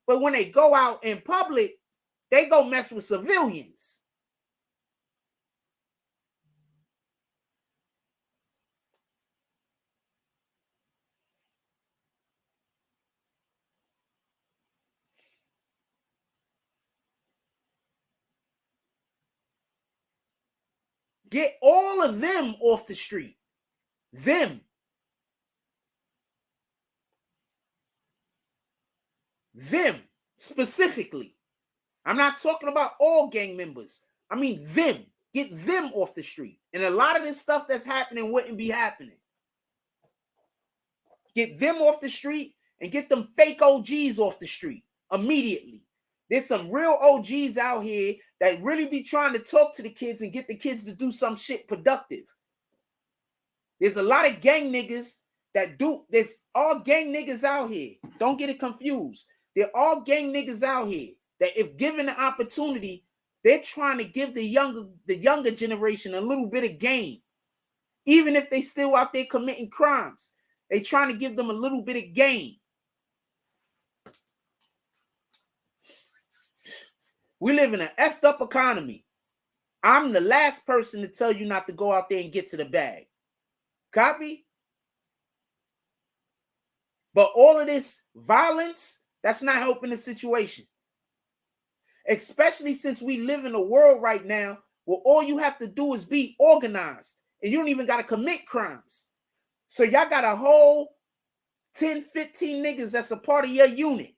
But when they go out in public, they go mess with civilians. Get all of them off the street. Them. Them specifically. I'm not talking about all gang members. I mean them. Get them off the street. And a lot of this stuff that's happening wouldn't be happening. Get them off the street and get them fake OGs off the street immediately. There's some real OGs out here that really be trying to talk to the kids and get the kids to do some shit productive. There's a lot of gang niggas There's all gang niggas out here. Don't get it confused. They're all gang niggas out here that if given the opportunity, they're trying to give the younger generation a little bit of game. Even if they still out there committing crimes, they trying to give them a little bit of game. We live in an effed up economy. I'm the last person to tell you not to go out there and get to the bag. Copy? But all of this violence, that's not helping the situation. Especially since we live in a world right now where all you have to do is be organized. And you don't even got to commit crimes. So y'all got a whole 10, 15 niggas that's a part of your unit.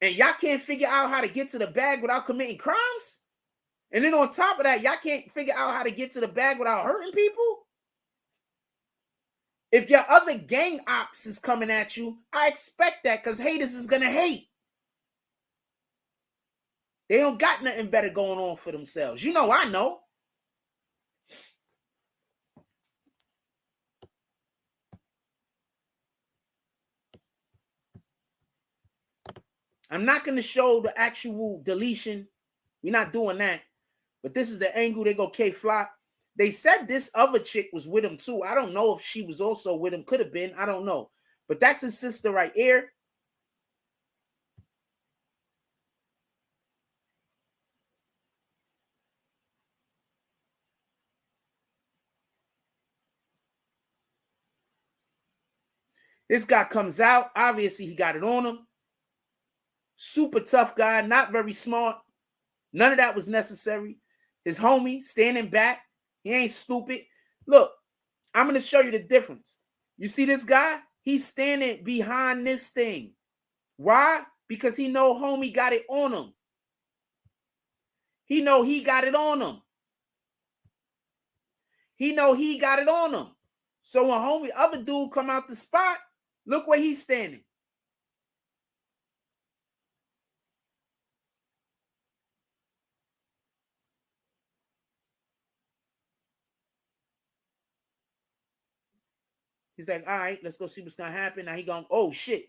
And y'all can't figure out how to get to the bag without committing crimes? And then on top of that, y'all can't figure out how to get to the bag without hurting people? If your other gang ops is coming at you, I expect that because haters is going to hate. They don't got nothing better going on for themselves. You know, I know. I'm not going to show the actual deletion. We're not doing that. But this is the angle they go K-Flop. They said this other chick was with him too. I don't know if she was also with him. Could have been. I don't know. But that's his sister right here. This guy comes out. Obviously, he got it on him. Super tough guy. Not very smart. None of that was necessary. His homie standing back. He ain't stupid. Look, I'm going to show you the difference. You see this guy? He's standing behind this thing. Why? Because he know homie got it on him. He know he got it on him. He know he got it on him. So when homie, other dude come out the spot, look where he's standing. He's like, all right, let's go see what's going to happen. Now he going, oh, shit.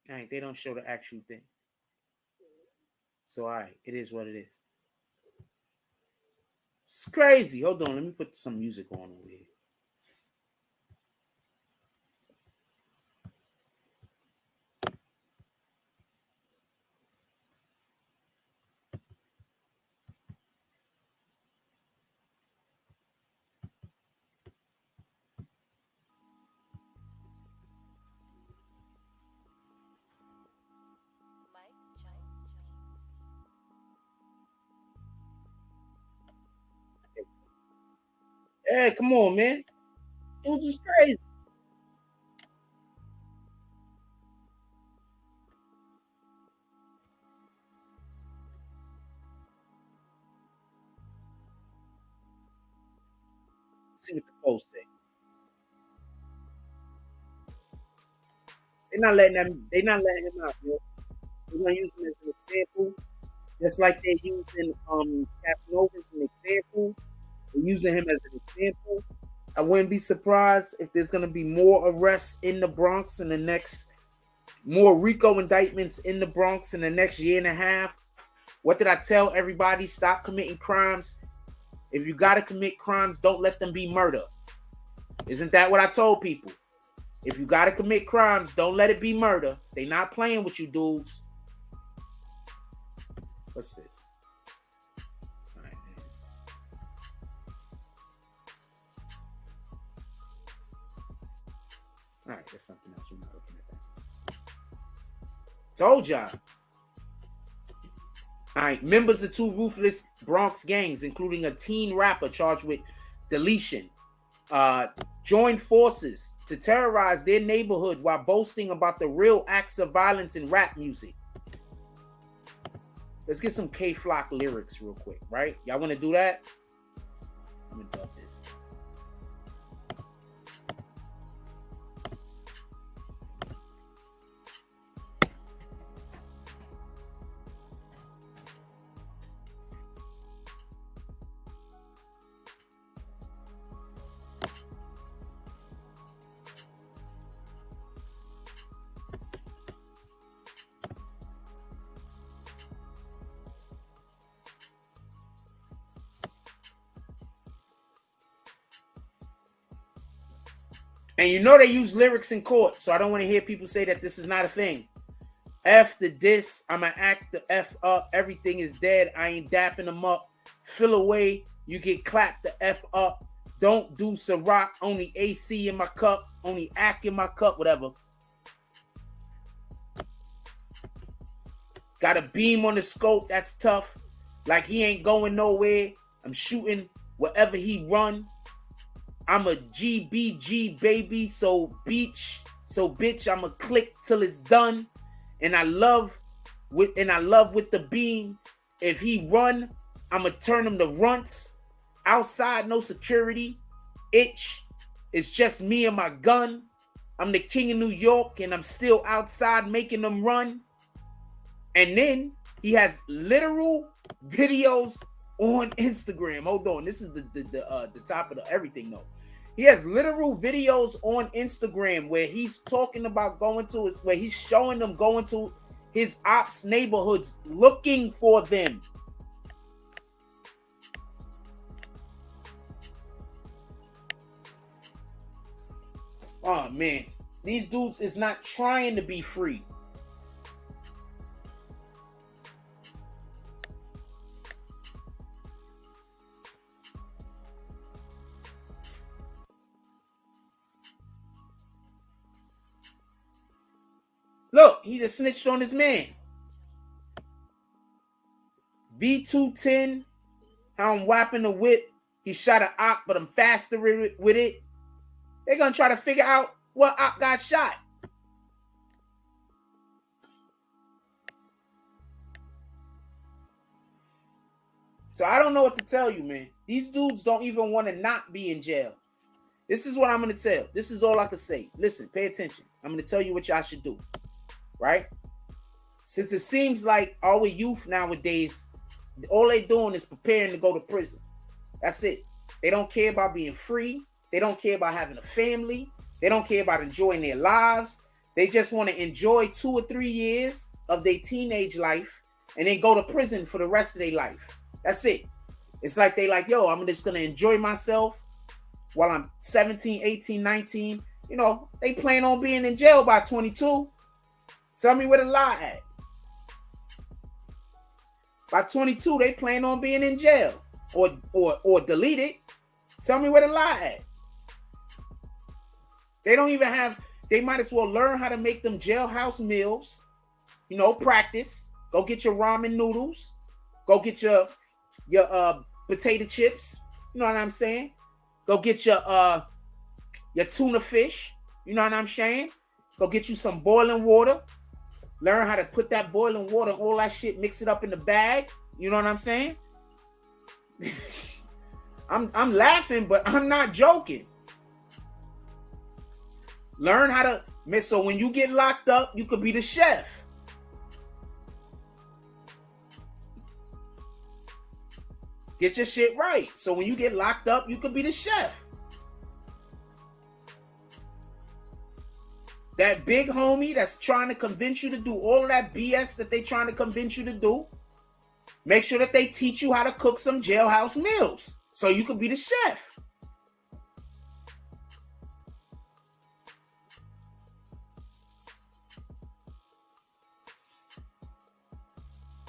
All right, they don't show the actual thing. So, all right, it is what it is. It's crazy. Hold on, let me put some music on over here. Hey, come on, man. It was just crazy. Let's see what the post say. They're not letting him out, yo. They're gonna use him as an example. Just like they're using Casanova as an example. They're using him as an example. I wouldn't be surprised if there's gonna be more arrests in the Bronx in the next, more RICO indictments in the Bronx in the next year and a half. What did I tell everybody? Stop committing crimes. If you gotta commit crimes, don't let them be murder. Isn't that what I told people? If you gotta commit crimes, don't let it be murder. They not playing with you dudes. What's this? All right, man. All right, there's something else. We're not looking at that. Told y'all. All right, members of two ruthless Bronx gangs, including a teen rapper charged with deletion, joined forces to terrorize their neighborhood while boasting about the real acts of violence in rap music. Let's get some K-Flock lyrics real quick, right? Y'all want to do that? I'm going to dub this. And you know they use lyrics in court, so I don't want to hear people say that this is not a thing. F the diss, I'ma act the F up. Everything is dead, I ain't dapping them up. Fill away, you get clapped the F up. Don't do Ciroc, only AC in my cup, only act in my cup, whatever. Got a beam on the scope, that's tough. Like he ain't going nowhere. I'm shooting wherever he run. I'm a GBG baby, so bitch, I'ma click till it's done. And I love with the beam. If he run, I'ma turn him to runts. Outside, no security. It's just me and my gun. I'm the king of New York, and I'm still outside making them run. And then he has literal videos on Instagram. Hold on, this is the top of the everything though. He has literal videos on Instagram where he's talking about where he's showing them going to his ops neighborhoods looking for them. Oh man, these dudes is not trying to be free. Look, he just snitched on his man. V210, how I'm whapping the whip. He shot an op, but I'm faster with it. They're going to try to figure out what op got shot. So I don't know what to tell you, man. These dudes don't even want to not be in jail. This is what I'm going to tell. This is all I can say. Listen, pay attention. I'm going to tell you what y'all should do. Right? Since it seems like our youth nowadays, all they doing is preparing to go to prison. That's it. They don't care about being free. They don't care about having a family. They don't care about enjoying their lives. They just want to enjoy 2 or 3 years of their teenage life and then go to prison for the rest of their life. That's it. It's like they like, yo, I'm just going to enjoy myself while I'm 17, 18, 19. You know, they plan on being in jail by 22. Tell me where the lie at. By 22, they plan on being in jail or deleted. Tell me where the lie at. They don't even have, they might as well learn how to make them jailhouse meals. You know, practice. Go get your ramen noodles. Go get your potato chips. You know what I'm saying? Go get your tuna fish. You know what I'm saying? Go get you some boiling water. Learn how to put that boiling water, all that shit, mix it up in the bag. You know what I'm saying? I'm laughing, but I'm not joking. Learn how to, so when you get locked up, you could be the chef. Get your shit right. So when you get locked up, you could be the chef. That big homie that's trying to convince you to do all of that BS that they trying to convince you to do, make sure that they teach you how to cook some jailhouse meals so you can be the chef.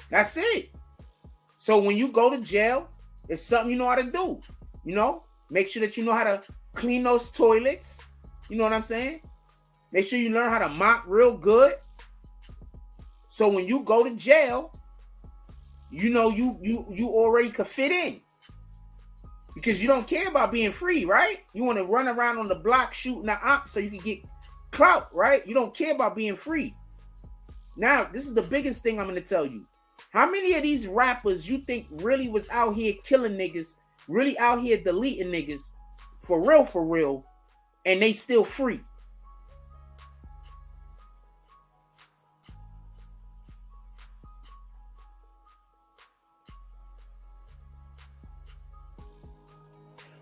That's it. So when you go to jail, it's something you know how to do. You know, make sure that you know how to clean those toilets. You know what I'm saying? Make sure you learn how to mop real good. So when you go to jail, you know you already could fit in. Because you don't care about being free, right? You want to run around on the block shooting the op so you can get clout, right? You don't care about being free. Now, this is the biggest thing I'm going to tell you. How many of these rappers you think really was out here killing niggas, really out here deleting niggas, for real, and they still free?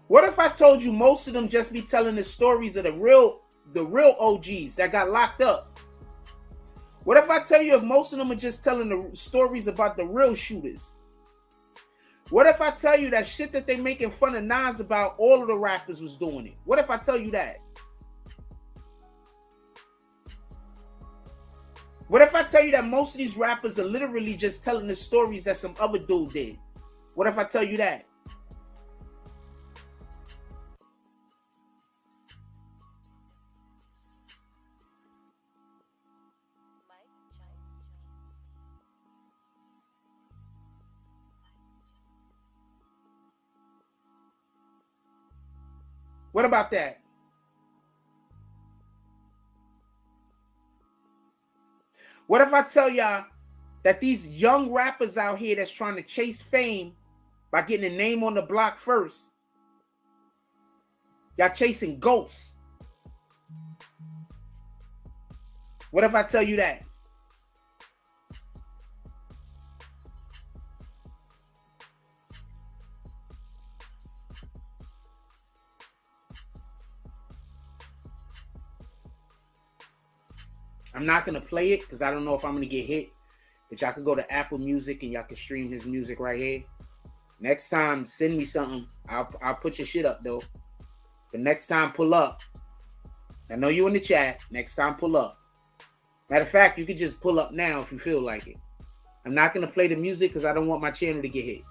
What if I told you most of them just be telling the stories of the real OGs that got locked up? What if I tell you if most of them are just telling the stories about the real shooters? What if I tell you that shit that they making fun of Nas about, all of the rappers was doing it? What if I tell you that? What if I tell you that most of these rappers are literally just telling the stories that some other dude did? What if I tell you that? What about that? What if I tell y'all that these young rappers out here that's trying to chase fame by getting a name on the block first, y'all chasing ghosts? What if I tell you that? I'm not going to play it because I don't know if I'm going to get hit. But y'all can go to Apple Music and y'all can stream his music right here. Next time, send me something. I'll put your shit up, though. But next time, pull up. I know you in the chat. Next time, pull up. Matter of fact, you can just pull up now if you feel like it. I'm not going to play the music because I don't want my channel to get hit.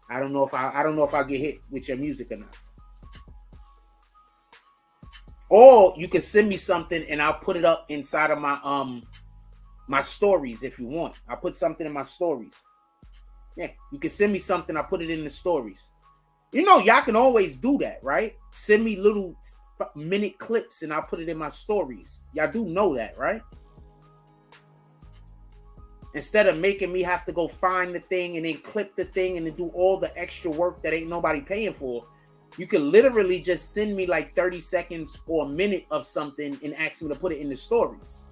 I don't know if I'll get hit with your music or not. Or you can send me something and I'll put it up inside of my stories if you want. I'll put something in my stories. Yeah, you can send me something. I'll put it in the stories. You know, y'all can always do that, right? Send me little minute clips and I'll put it in my stories. Y'all do know that, right? Instead of making me have to go find the thing and then clip the thing and then do all the extra work that ain't nobody paying for. You could literally just send me like 30 seconds or a minute of something and ask me to put it in the stories.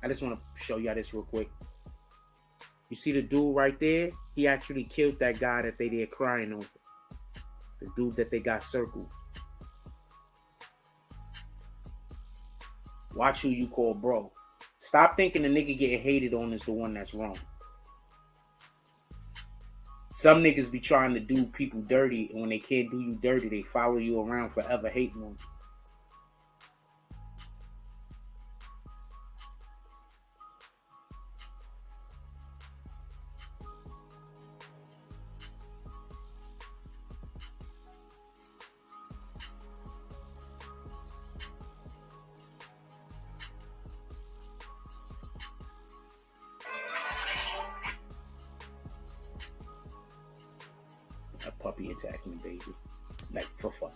I just want to show y'all this real quick. You see the dude right there? He actually killed that guy that they there crying over. The dude that they got circled. Watch who you call bro. Stop thinking the nigga getting hated on is the one that's wrong. Some niggas be trying to do people dirty, and when they can't do you dirty, they follow you around forever hating on you. A puppy attacking the baby. Like, for fun.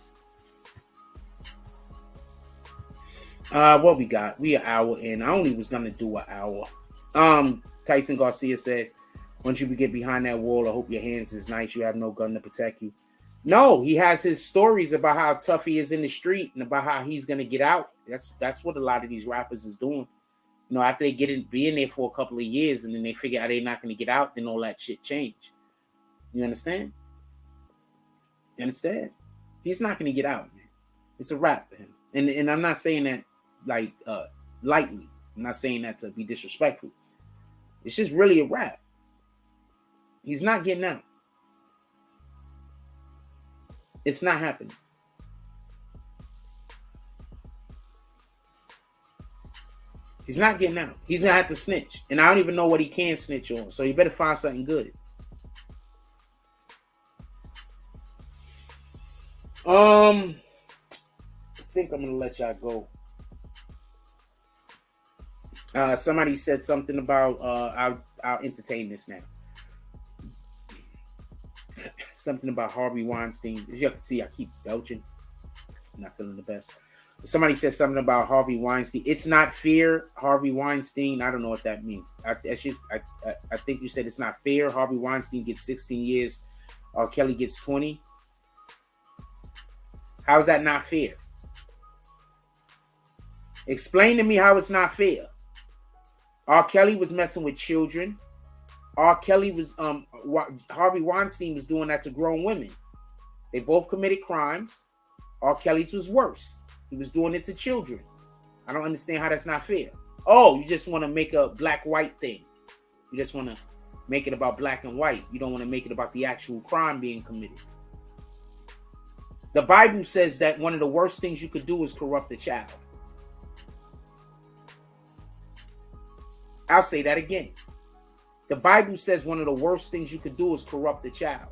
What we got? We an hour in. I only was gonna do an hour. Tyson Garcia says, once you get behind that wall, I hope your hands is nice. You have no gun to protect you. No, he has his stories about how tough he is in the street and about how he's gonna get out. That's what a lot of these rappers is doing. You know, after they being there for a couple of years and then they figure out they're not gonna get out, then all that shit change. You understand? You understand? He's not gonna get out, man. It's a wrap for him. And I'm not saying that like lightly. I'm not saying that to be disrespectful. It's just really a wrap. He's not getting out. It's not happening. He's not getting out. He's gonna have to snitch. And I don't even know what he can snitch on. So you better find something good. I think I'm gonna let y'all go. Somebody said something about I'll entertain this now. Something about Harvey Weinstein. You have to see, I keep belching. I'm not feeling the best. Somebody said something about Harvey Weinstein. It's not fair, Harvey Weinstein. I don't know what that means. I think you said it's not fair. Harvey Weinstein gets 16 years. R. Kelly gets 20. How is that not fair? Explain to me how it's not fair. R. Kelly was messing with children. R. Kelly was Harvey Weinstein was doing that to grown women. They both committed crimes. R. Kelly's was worse. He was doing it to children. I don't understand how that's not fair. Oh, you just want to make a black-white thing. You just want to make it about black and white. You don't want to make it about the actual crime being committed. The Bible says that one of the worst things you could do is corrupt a child. I'll say that again. The Bible says one of the worst things you could do is corrupt a child.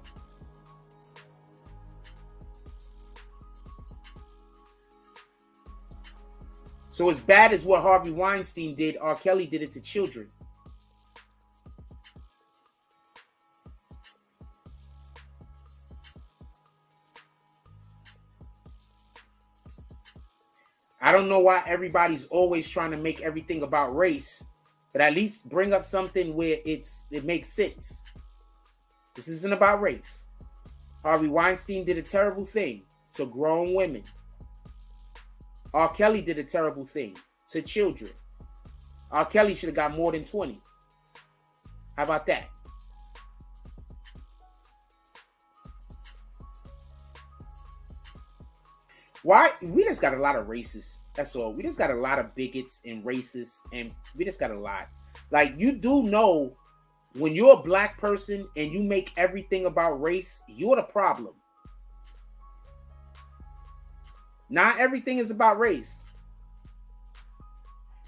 So as bad as what Harvey Weinstein did, R. Kelly did it to children. I don't know why everybody's always trying to make everything about race, but at least bring up something where it makes sense. This isn't about race. Harvey Weinstein did a terrible thing to grown women. R. Kelly did a terrible thing to children. R. Kelly should have got more than 20. How about that? Why? We just got a lot of racists. That's all. We just got a lot of bigots and racists, and we just got a lot. Like, you do know when you're a black person and you make everything about race, you're the problem. Not everything is about race.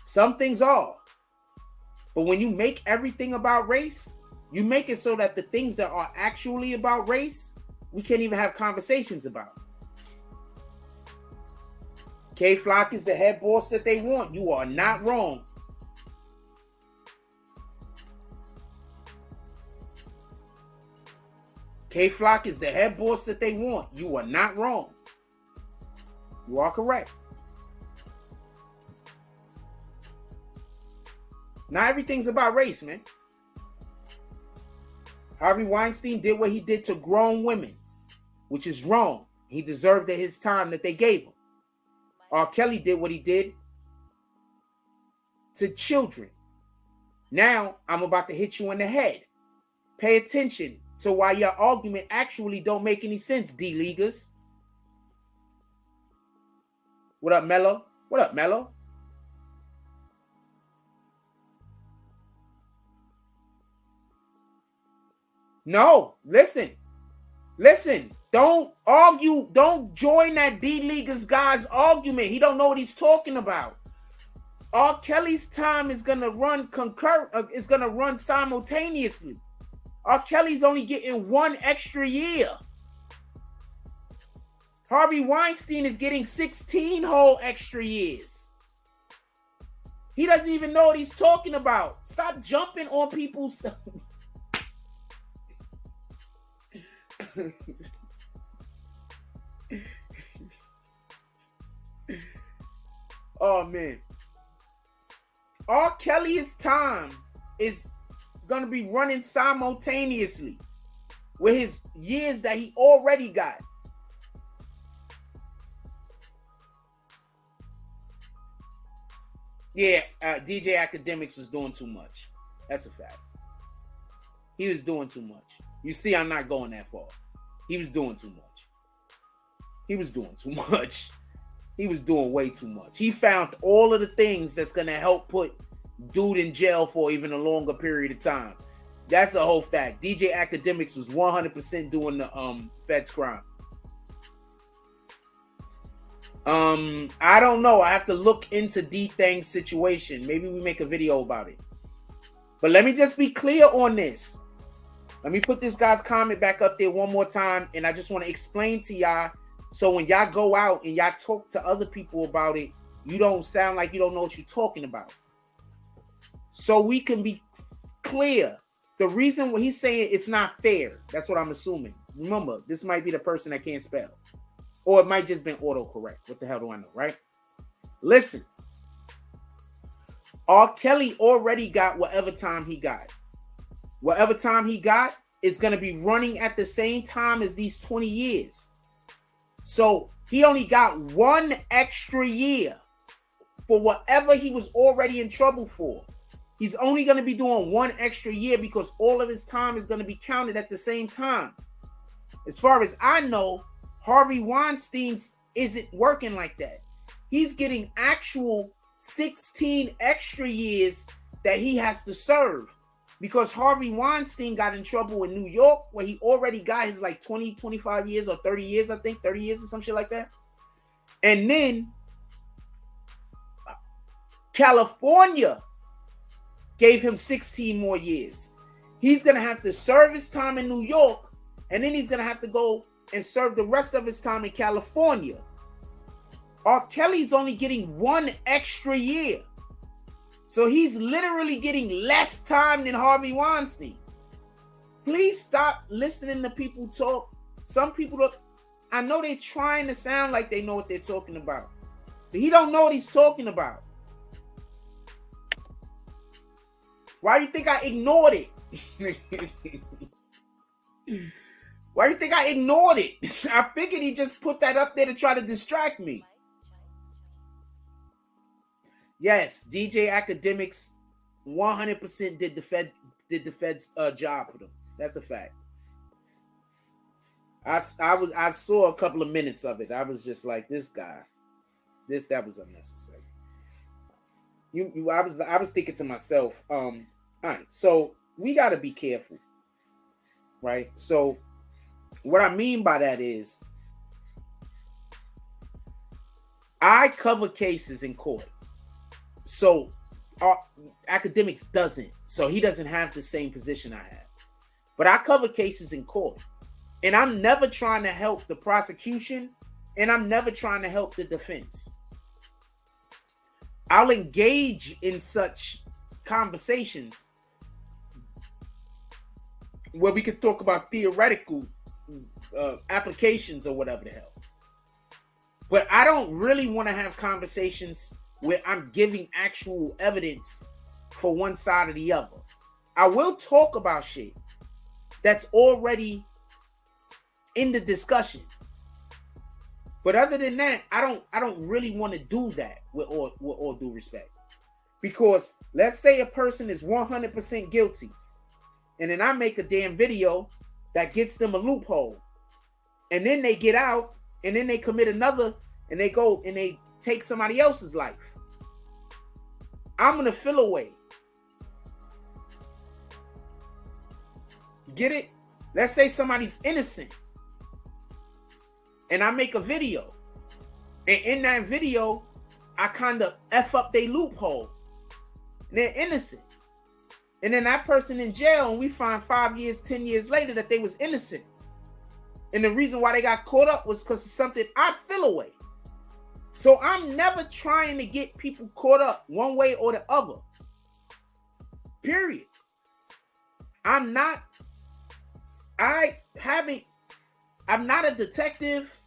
Some things are. But when you make everything about race, you make it so that the things that are actually about race, we can't even have conversations about. K-Flock is the head boss that they want. You are not wrong. K-Flock is the head boss that they want. You are not wrong. You are correct. Not everything's about race, man. Harvey Weinstein did what he did to grown women, which is wrong. He deserved his time that they gave him. R. Kelly did what he did to children. Now, I'm about to hit you in the head. Pay attention to why your argument actually don't make any sense, D-Leaguers. What up, Mello? What up, Mello? No, listen. Don't argue. Don't join that D-Leaguers guy's argument. He don't know what he's talking about. R. Kelly's time is gonna run is gonna run simultaneously. R. Kelly's only getting 1 extra year. Harvey Weinstein is getting 16 whole extra years. He doesn't even know what he's talking about. Stop jumping on people's... Oh, man. R. Kelly's time is going to be running simultaneously with his years that he already got. Yeah, DJ Academics was doing too much. That's a fact. He was doing too much. You see, I'm not going that far. He was doing too much. He was doing too much. He was doing way too much. He found all of the things that's going to help put dude in jail for even a longer period of time. That's a whole fact. DJ Academics was 100% doing the feds crime. I don't know. I have to look into D-Thang's situation. Maybe we make a video about it. But let me just be clear on this. Let me put this guy's comment back up there one more time. And I just want to explain to y'all. So when y'all go out and y'all talk to other people about it, you don't sound like you don't know what you're talking about. So we can be clear. The reason what he's saying it's not fair. That's what I'm assuming. Remember, this might be the person that can't spell. Or it might just been autocorrect. What the hell do I know, right? Listen. R. Kelly already got whatever time he got. Whatever time he got is going to be running at the same time as these 20 years. So he only got 1 extra year for whatever he was already in trouble for. He's only going to be doing 1 extra year because all of his time is going to be counted at the same time. As far as I know, Harvey Weinstein's isn't working like that. He's getting actual 16 extra years that he has to serve because Harvey Weinstein got in trouble in New York where he already got his like 20, 25 years or 30 years, I think 30 years or some shit like that. And then California gave him 16 more years. He's going to have to serve his time in New York, and then he's going to have to go and serve the rest of his time in California. R. Kelly's only getting 1 extra year. So he's literally getting less time than Harvey Weinstein. Please stop listening to people talk. Some people, I know they're trying to sound like they know what they're talking about, but he don't know what he's talking about. Why do you think I ignored it? Why do you think I ignored it? I figured he just put that up there to try to distract me. Yes, DJ Academics 100% did the Fed's job for them. That's a fact. I saw a couple of minutes of it. I was just like, this guy, that was unnecessary. I was thinking to myself, all right, so we got to be careful, right? So what I mean by that is I cover cases in court. So Academics doesn't. So he doesn't have the same position I have. But I cover cases in court. And I'm never trying to help the prosecution, and I'm never trying to help the defense. I'll engage in such conversations where we could talk about theoretical applications or whatever the hell. But I don't really want to have conversations where I'm giving actual evidence for one side or the other. I will talk about shit that's already in the discussion. But other than that, I don't really want to do that with all due respect. Because let's say a person is 100% guilty, and then I make a damn video that gets them a loophole. And then they get out, and then they commit another, and they go and they take somebody else's life. I'm going to feel away. Get it? Let's say somebody's innocent, and I make a video, and in that video, I kind of F up their loophole. They're innocent. And then that person in jail, and we find 5 years, 10 years later that they was innocent. And the reason why they got caught up was because of something I feel away. So I'm never trying to get people caught up one way or the other. Period. I'm not a detective.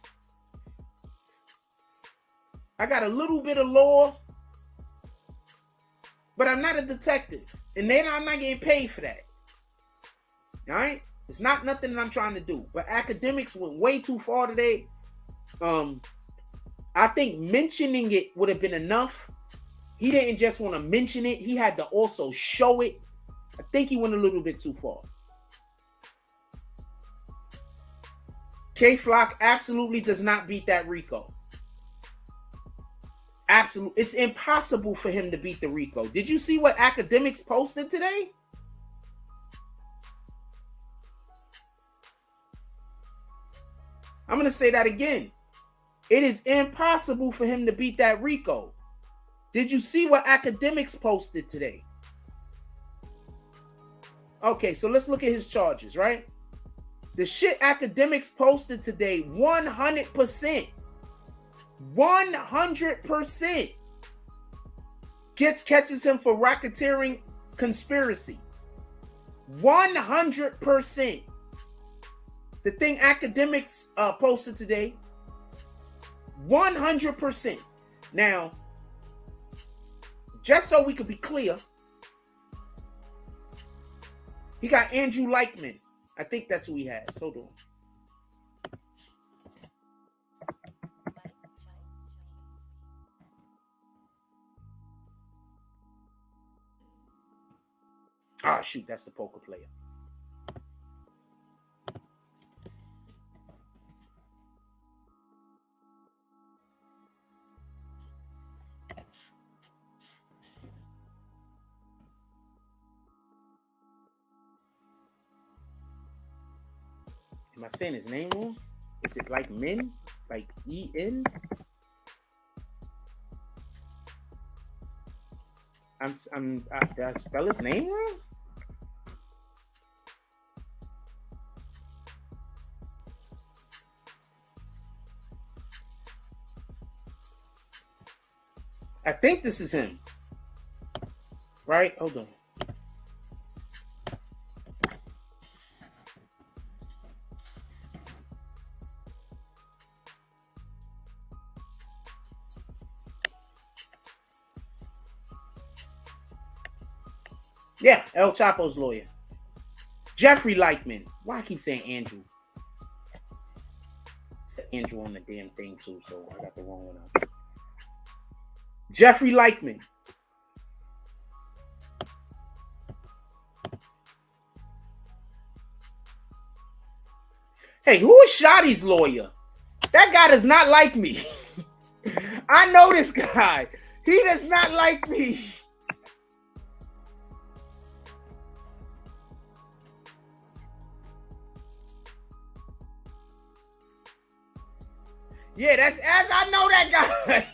I got a little bit of law, but I'm not a detective. And then I'm not getting paid for that. All right? It's not nothing that I'm trying to do. But Academics went way too far today. I think mentioning it would have been enough. He didn't just want to mention it. He had to also show it. I think he went a little bit too far. K-Flock absolutely does not beat that RICO. Absolutely. It's impossible for him to beat the RICO. Did you see what Academics posted today? I'm going to say that again. It is impossible for him to beat that RICO. Did you see what Academics posted today? Okay, so let's look at his charges, right? The shit Academics posted today, 100%. 100% catches him for racketeering conspiracy. 100%. The thing academics posted today, 100%. Now, just so we could be clear, he got Andrew Leichman. I think that's who he has. Hold on. Ah, shoot, that's the poker player. Am I saying his name wrong? Is it like men? Like E-N? Did I spell his name wrong? I think this is him. Right? Hold on. Yeah, El Chapo's lawyer. Jeffrey Leichman. Why I keep saying Andrew? It's Andrew on the damn thing too, so I got the wrong one out. Jeffrey Leichman. Hey, who is Shotty's lawyer? That guy does not like me. I know this guy. He does not like me. Yeah, that's as I know that guy.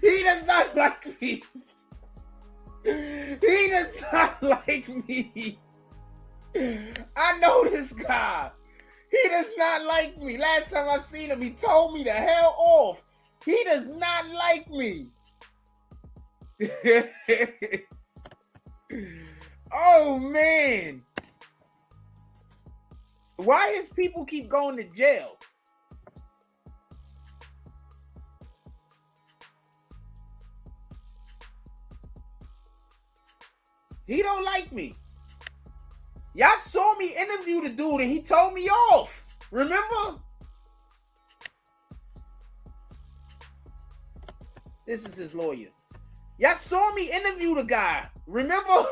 He does not like me. He does not like me. I know this guy. He does not like me. Last time I seen him, he told me to hell off. He does not like me. Oh, man. Why his people keep going to jail? He don't like me. Y'all saw me interview the dude and he told me off. Remember? This is his lawyer. Y'all saw me interview the guy. Remember?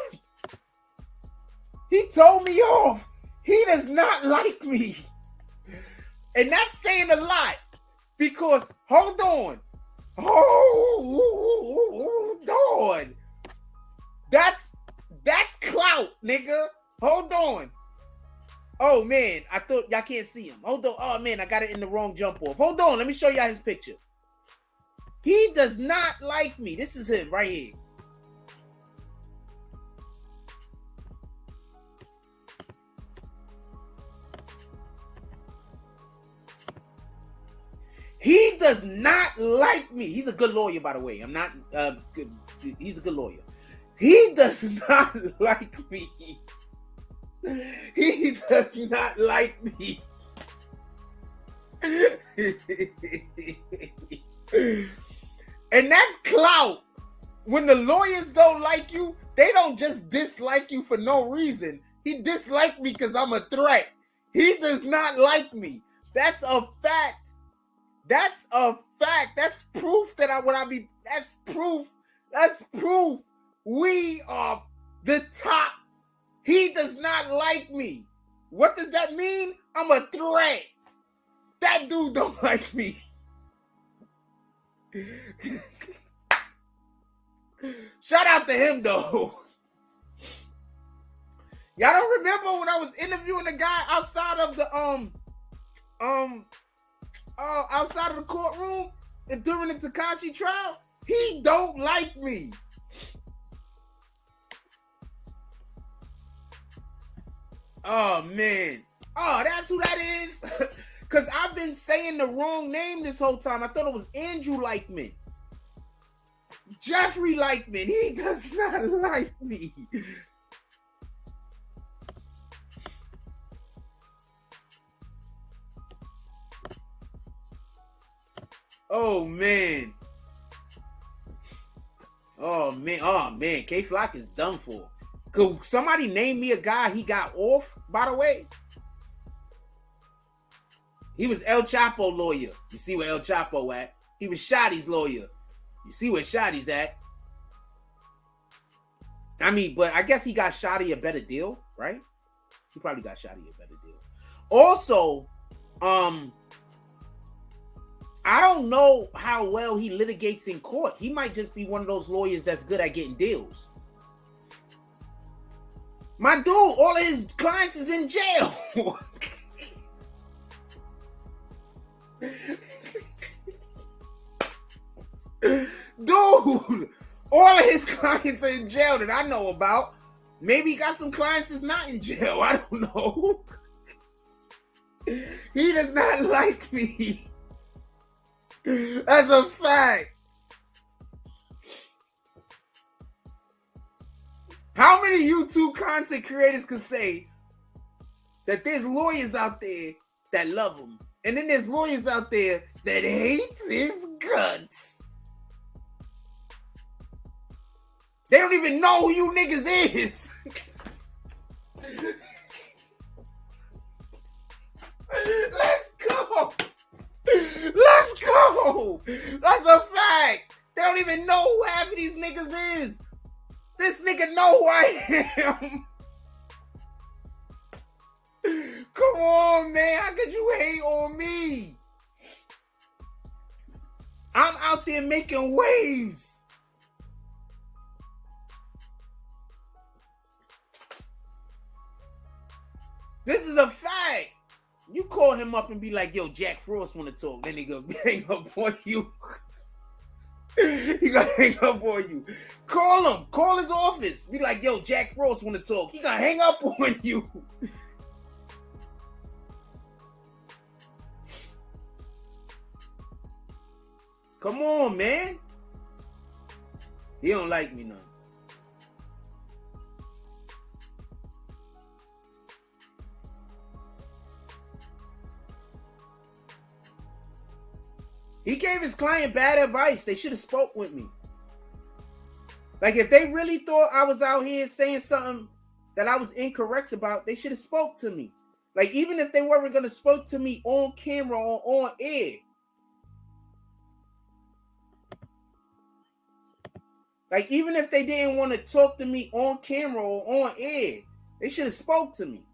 He told me off. He does not like me. And that's saying a lot. Because, hold on. Hold on. That's clout, nigga. Hold on. Oh, man. I thought y'all can't see him. Hold on. Oh, man. I got it in the wrong jump off. Hold on. Let me show y'all his picture. He does not like me. This is him right here. He does not like me. He's a good lawyer, by the way. I'm not good. He's a good lawyer. He does not like me. He does not like me. And that's clout. When the lawyers don't like you, they don't just dislike you for no reason. He disliked me because I'm a threat. He does not like me. That's a fact. That's a fact. That's proof that that's proof. That's proof. We are the top. He does not like me. What does that mean? I'm a threat. That dude don't like me. Shout out to him though. Y'all don't remember when I was interviewing the guy outside of the outside of the courtroom and during the Tekashi trial? He don't like me. Oh man. Oh, that's who that is. Cause I've been saying the wrong name this whole time. I thought it was Andrew Leichman. Jeffrey Lightman, he does not like me. Oh man. Oh man. K Flock is done for. Could somebody name me a guy he got off, by the way? He was El Chapo lawyer. You see where El Chapo at? He was Shotty's lawyer. You see where Shotty's at? I mean, but I guess he got Shotty a better deal, right? He probably got Shotty a better deal. Also, I don't know how well he litigates in court. He might just be one of those lawyers that's good at getting deals. My dude, all of his clients is in jail. Dude, all of his clients are in jail that I know about. Maybe he got some clients that's not in jail. I don't know. He does not like me. That's a fact. How many YouTube content creators could say that there's lawyers out there that love him, and then there's lawyers out there that hate his guts? They don't even know who you niggas is. Let's go. Let's go. That's a fact. They don't even know who half of these niggas is. This nigga know who I am. Come on, man. How could you hate on me? I'm out there making waves. This is a fact. You call him up and be like, yo, Jack Frost want to talk. Then he gonna hang up on you. He gonna hang up on you. Call him. Call his office. Be like, yo, Jack Frost want to talk. He gonna hang up on you. Come on, man. He don't like me none. He gave his client bad advice. They should have spoke with me. Like, if they really thought I was out here saying something that I was incorrect about, they should have spoke to me. Like, even if they weren't going to spoke to me on camera or on air. Like, even if they didn't want to talk to me on camera or on air, they should have spoke to me.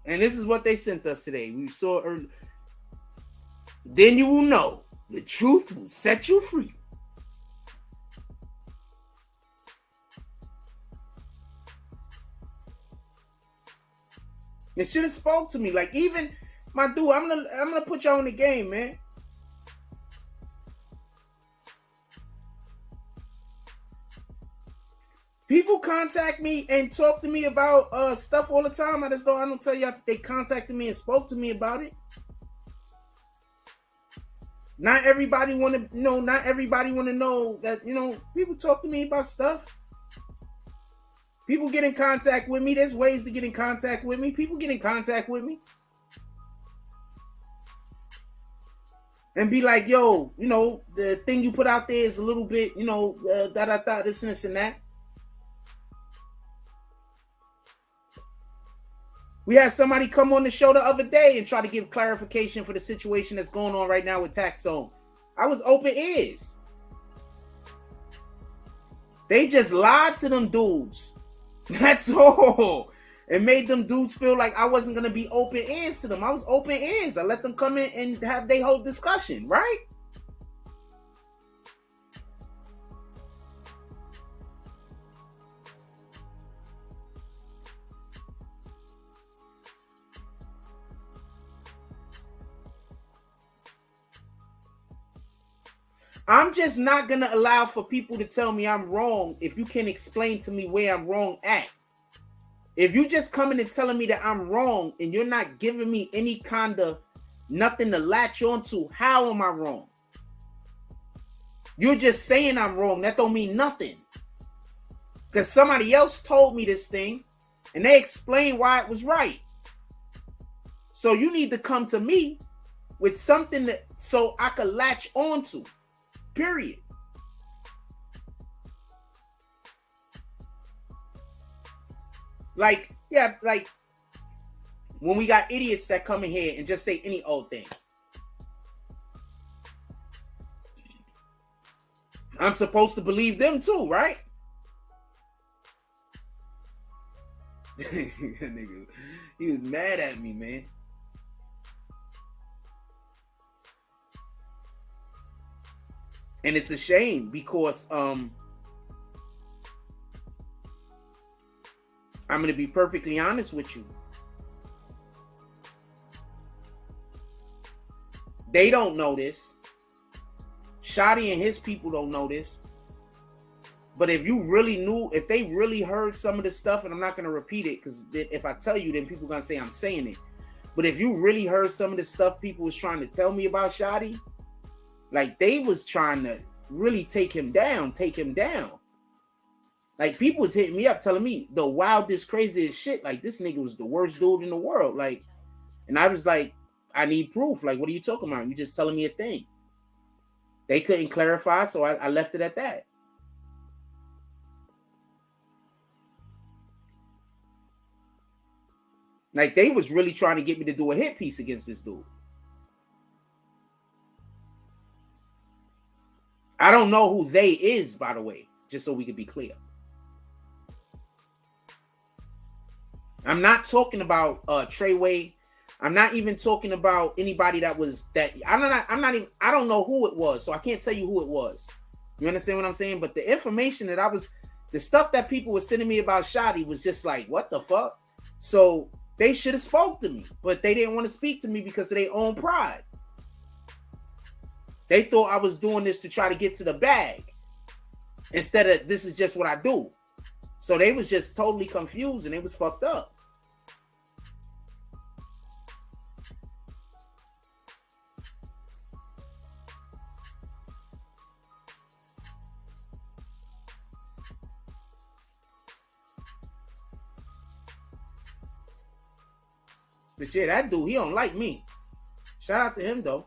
And this is what they sent us today. We saw earlier. Then you will know the truth will set you free. They should have spoke to me. Like, even my dude, I'm gonna put y'all in the game, man. People contact me and talk to me about stuff all the time. I don't tell y'all they contacted me and spoke to me about it. Not everybody want to know. Not everybody want to know that, people talk to me about stuff. People get in contact with me. There's ways to get in contact with me. People get in contact with me and be like, yo, the thing you put out there is a little bit, this and that. We had somebody come on the show the other day and try to give clarification for the situation that's going on right now with Taxstone. I was open ears. They just lied to them dudes. That's all. It made them dudes feel like I wasn't going to be open ears to them. I was open ears. I let them come in and have their whole discussion, right? I'm just not gonna allow for people to tell me I'm wrong if you can explain to me where I'm wrong at. If you just coming and telling me that I'm wrong and you're not giving me any kind of nothing to latch onto, how am I wrong? You're just saying I'm wrong. That don't mean nothing. Because somebody else told me this thing and they explained why it was right. So you need to come to me with something that so I could latch onto. Period. Like, yeah, like when we got idiots that come in here and just say any old thing. I'm supposed to believe them too, right? Nigga, he was mad at me, man. And it's a shame because I'm going to be perfectly honest with you. They don't know this. Shotty and his people don't know this. But if you really knew, if they really heard some of this stuff, and I'm not going to repeat it because if I tell you, then people are going to say I'm saying it. But if you really heard some of the stuff people was trying to tell me about Shotty, like they was trying to really take him down. Like people was hitting me up telling me the wildest, craziest shit. Like this nigga was the worst dude in the world. Like, and I was like, I need proof. Like, what are you talking about? You just telling me a thing. They couldn't clarify, so I left it at that. Like they was really trying to get me to do a hit piece against this dude. I don't know who they is, by the way, just so we could be clear. I'm not talking about Treyway. I'm not even talking about anybody that was that. I'm not even. I don't know who it was, so I can't tell you who it was. You understand what I'm saying? But the information that the stuff that people were sending me about Shotty was just like, what the fuck? So they should have spoke to me, but they didn't want to speak to me because of their own pride. They thought I was doing this to try to get to the bag instead of this is just what I do. So they was just totally confused and they was fucked up. But yeah, that dude, he don't like me. Shout out to him though.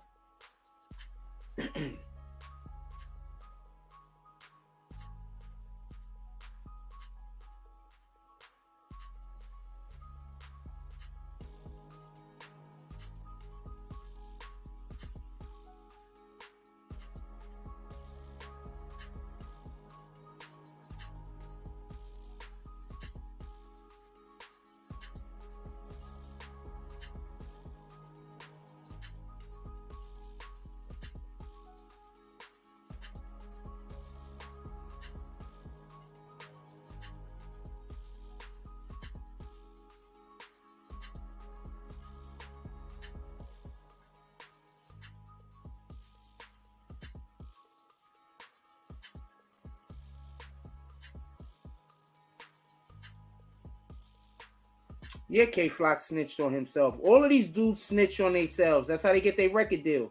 Yeah, K-Flock snitched on himself. All of these dudes snitch on themselves. That's how they get their record deal.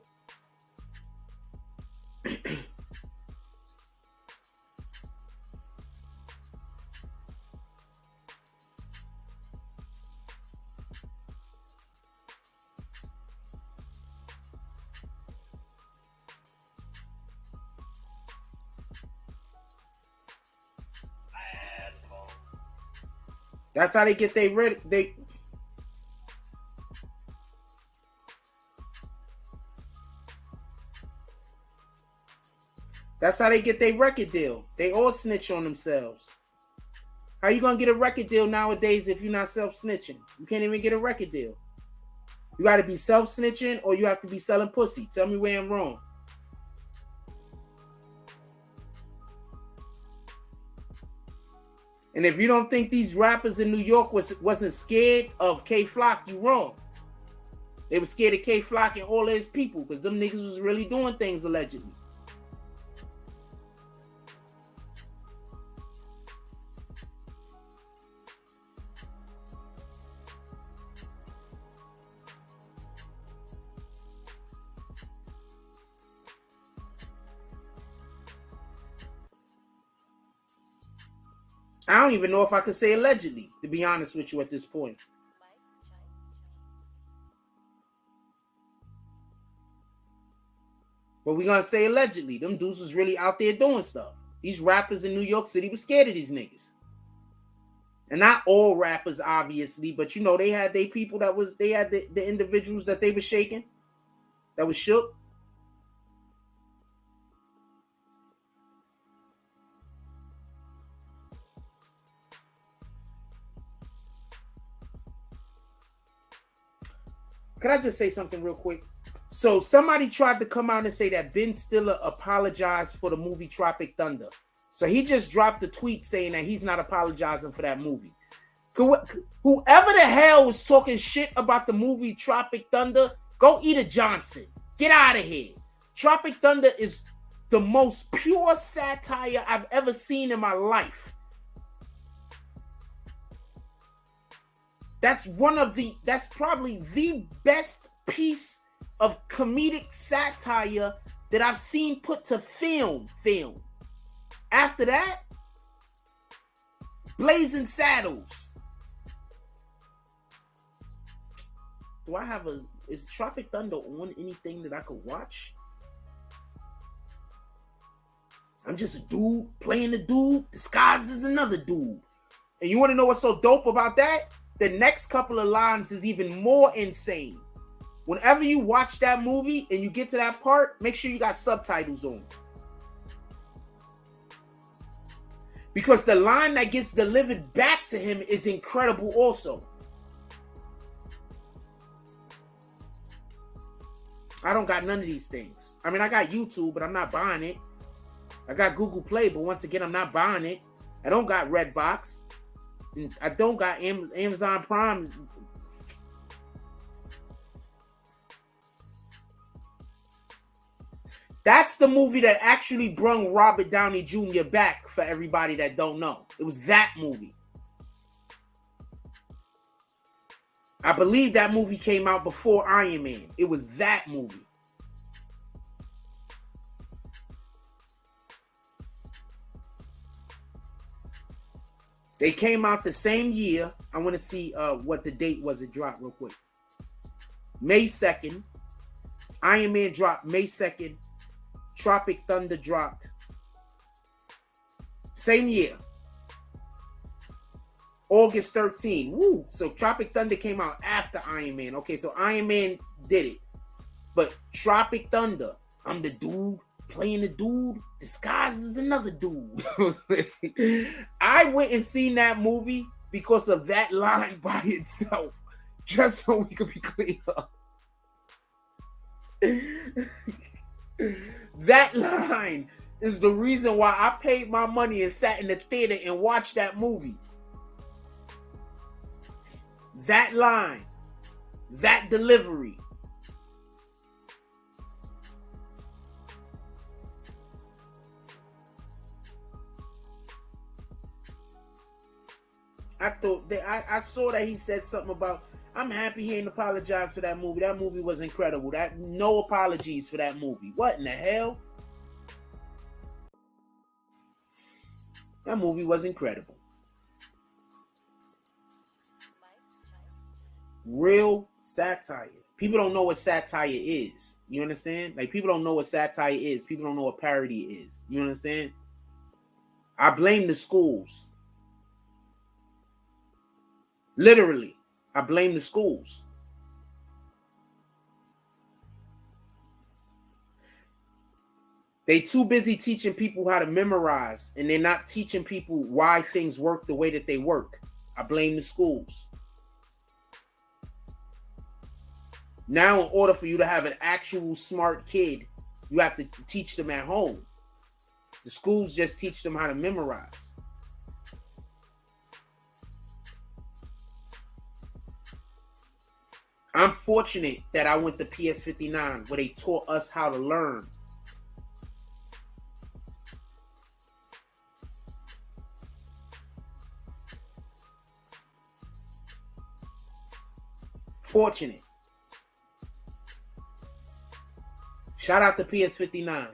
That's how they get their That's how they get their record deal. They all snitch on themselves. How you gonna get a record deal nowadays if you're not self-snitching? You can't even get a record deal. You gotta be self-snitching or you have to be selling pussy. Tell me where I'm wrong. And if you don't think these rappers in New York wasn't scared of K-Flock, you wrong. They were scared of K-Flock and all of his people because them niggas was really doing things allegedly. I don't even know if I could say allegedly, to be honest with you at this point. But we're going to say allegedly. Them dudes was really out there doing stuff. These rappers in New York City were scared of these niggas. And not all rappers, obviously, but you know, they had their people they had the individuals that they were shaking, that was shook. Can I just say something real quick? So somebody tried to come out and say that Ben Stiller apologized for the movie Tropic Thunder. So he just dropped a tweet saying that he's not apologizing for that movie. Whoever the hell was talking shit about the movie Tropic Thunder, go eat a Johnson. Get out of here. Tropic Thunder is the most pure satire I've ever seen in my life. That's probably the best piece of comedic satire that I've seen put to film. After that, Blazing Saddles. Is Tropic Thunder on anything that I could watch? I'm just a dude playing a dude disguised as another dude. And you want to know what's so dope about that? The next couple of lines is even more insane. Whenever you watch that movie and you get to that part, make sure you got subtitles on. Because the line that gets delivered back to him is incredible also. I don't got none of these things. I mean, I got YouTube, but I'm not buying it. I got Google Play, but once again, I'm not buying it. I don't got Redbox. I don't got Amazon Prime. That's the movie that actually brung Robert Downey Jr. back, for everybody that don't know. It was that movie. I believe that movie came out before Iron Man. It was that movie. They came out the same year. I want to see what the date was. It dropped real quick. May 2nd. Iron Man dropped May 2nd. Tropic Thunder dropped same year. August 13th. Woo! So Tropic Thunder came out after Iron Man. Okay, so Iron Man did it. But Tropic Thunder, I'm the dude playing the dude disguised as another dude. I went and seen that movie because of that line by itself. Just so we could be clear. That line is the reason why I paid my money and sat in the theater and watched that movie. That line, that delivery. I saw that he said something about, I'm happy he ain't apologized for that movie. That movie was incredible. No apologies for that movie. What in the hell? That movie was incredible. Real satire. People don't know what satire is. You understand? Like, people don't know what satire is. People don't know what parody is. You understand? I blame the schools. Literally, I blame the schools. They too busy teaching people how to memorize, and they're not teaching people why things work the way that they work. I blame the schools. Now, in order for you to have an actual smart kid, you have to teach them at home. The schools just teach them how to memorize. I'm fortunate that I went to PS59 where they taught us how to learn. Fortunate. Shout out to PS59.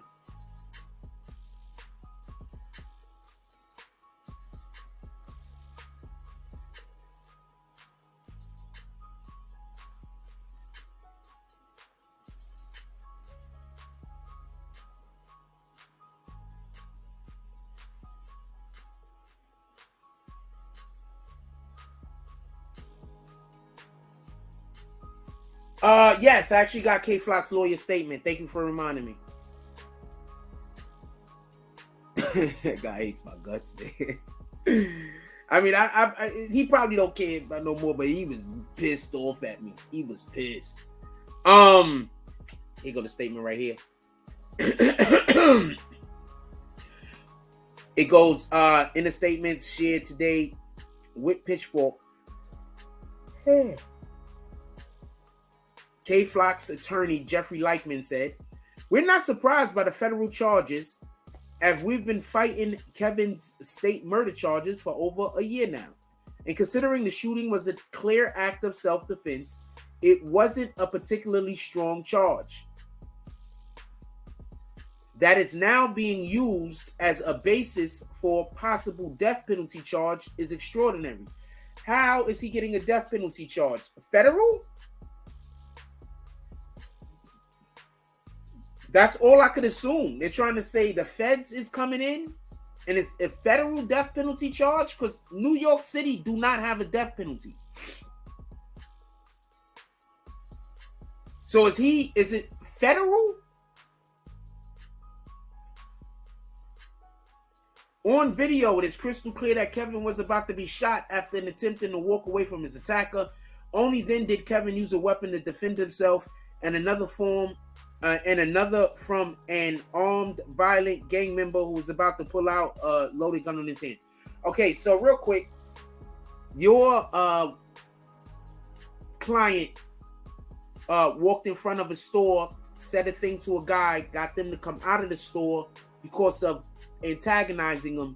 Yes, I actually got K Flock's lawyer statement. Thank you for reminding me. That guy hates my guts, man. I mean, he probably don't care about no more, but he was pissed off at me. He was pissed. Here go the statement right here. It goes in the statement shared today with Pitchfork. K Flock's attorney Jeffrey Leichman said, "We're not surprised by the federal charges, as we've been fighting Kevin's state murder charges for over a year now. And considering the shooting was a clear act of self-defense, it wasn't a particularly strong charge that is now being used as a basis for possible death penalty charge is extraordinary." How is he getting a death penalty charge? Federal? That's all I could assume. They're trying to say the feds is coming in and it's a federal death penalty charge, because New York City do not have a death penalty. So is it federal? On video, it is crystal clear that Kevin was about to be shot after an attempting to walk away from his attacker. Only then did Kevin use a weapon to defend himself, and another from an armed, violent gang member who was about to pull out a loaded gun on his hand. Okay, so real quick, your client walked in front of a store, said a thing to a guy, got them to come out of the store because of antagonizing them.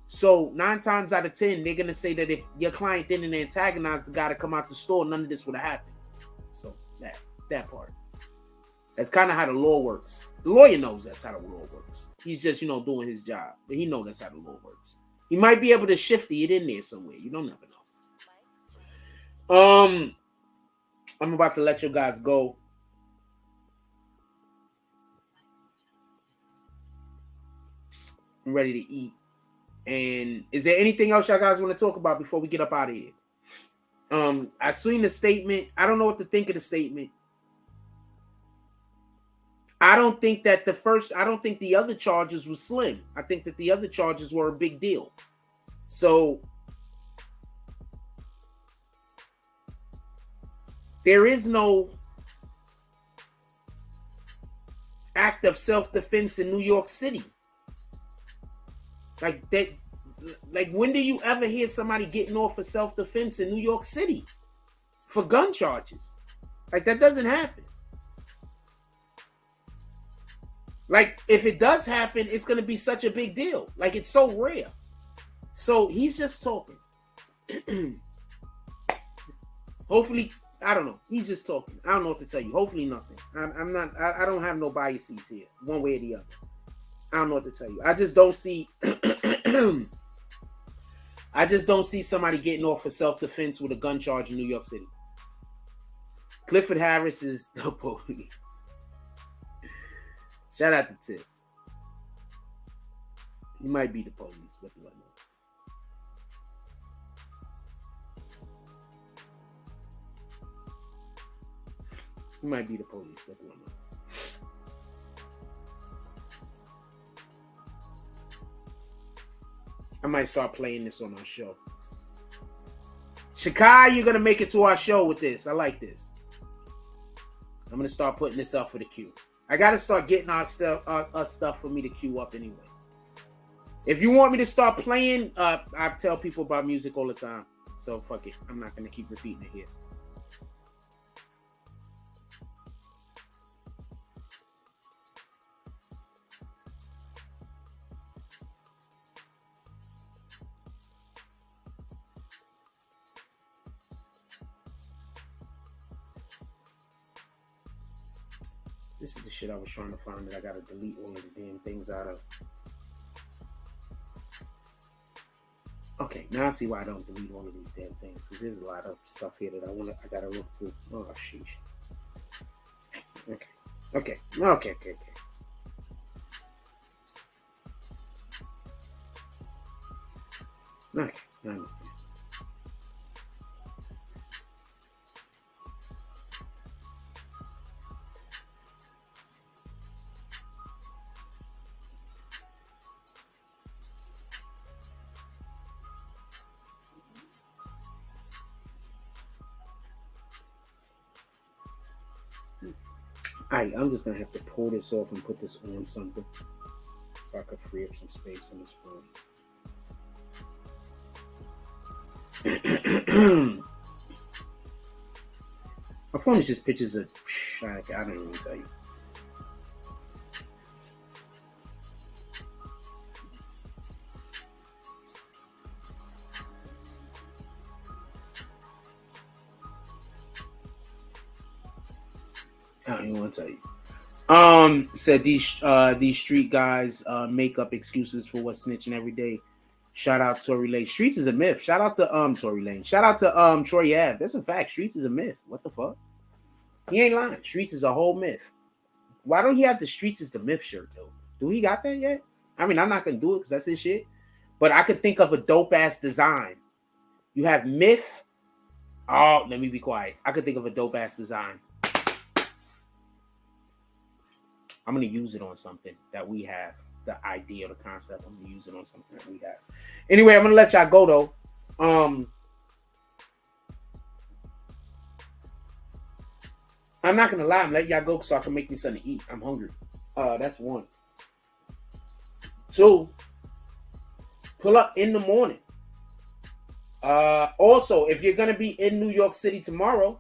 So 9 times out of 10, they're gonna say that if your client didn't antagonize the guy to come out the store, none of this would have happened. So that part. That's kind of how the law works. The lawyer knows that's how the law works. He's just, doing his job. But he knows that's how the law works. He might be able to shift it in there somewhere. You don't never know. I'm about to let you guys go. I'm ready to eat. And is there anything else y'all guys want to talk about before we get up out of here? I seen the statement. I don't know what to think of the statement. I don't think the other charges were slim. I think that the other charges were a big deal. So there is no act of self-defense in New York City. Like that, when do you ever hear somebody getting off for self-defense in New York City for gun charges? Like, that doesn't happen. Like, if it does happen, it's going to be such a big deal. Like, it's so rare. So he's just talking. Hopefully, I don't know. He's just talking. I don't know what to tell you. Hopefully nothing. I don't have no biases here, one way or the other. I don't know what to tell you. I just don't see somebody getting off for self-defense with a gun charge in New York City. Clifford Harris is the police. Shout out to Tip. He might be the police. What do I know? He might be the police. What do I know? I might start playing this on our show. Shakai, you're going to make it to our show with this. I like this. I'm going to start putting this up for the queue. I got to start getting our stuff for me to queue up anyway. If you want me to start playing, I tell people about music all the time. So fuck it. I'm not going to keep repeating it here. This is the shit I was trying to find that I gotta delete all of the damn things out of. Okay, now I see why I don't delete all of these damn things, because there's a lot of stuff here that I gotta look through. Oh, sheesh. Okay. Okay, I understand. Alright, I'm just gonna have to pull this off and put this on something so I can free up some space on this phone. My phone is just pictures of. I don't even tell you. I don't even want to tell you. Said these street guys make up excuses for what's snitching every day. Shout out Tory Lane. Streets is a myth. Shout out to Tory Lane. Shout out to Troy Ave. That's a fact. Streets is a myth. What the fuck? He ain't lying. Streets is a whole myth. Why don't he have the Streets is the myth shirt though? Do he got that yet? I mean, I'm not gonna do it because that's his shit. But I could think of a dope ass design. You have myth. Oh, let me be quiet. I could think of a dope ass design. I'm gonna use it on something that we have. The idea, the concept. I'm gonna use it on something that we have. Anyway, I'm gonna let y'all go though. I'm not gonna lie. I'm letting y'all go so I can make me something to eat. I'm hungry. That's one. Two. Pull up in the morning. Also, if you're gonna be in New York City tomorrow,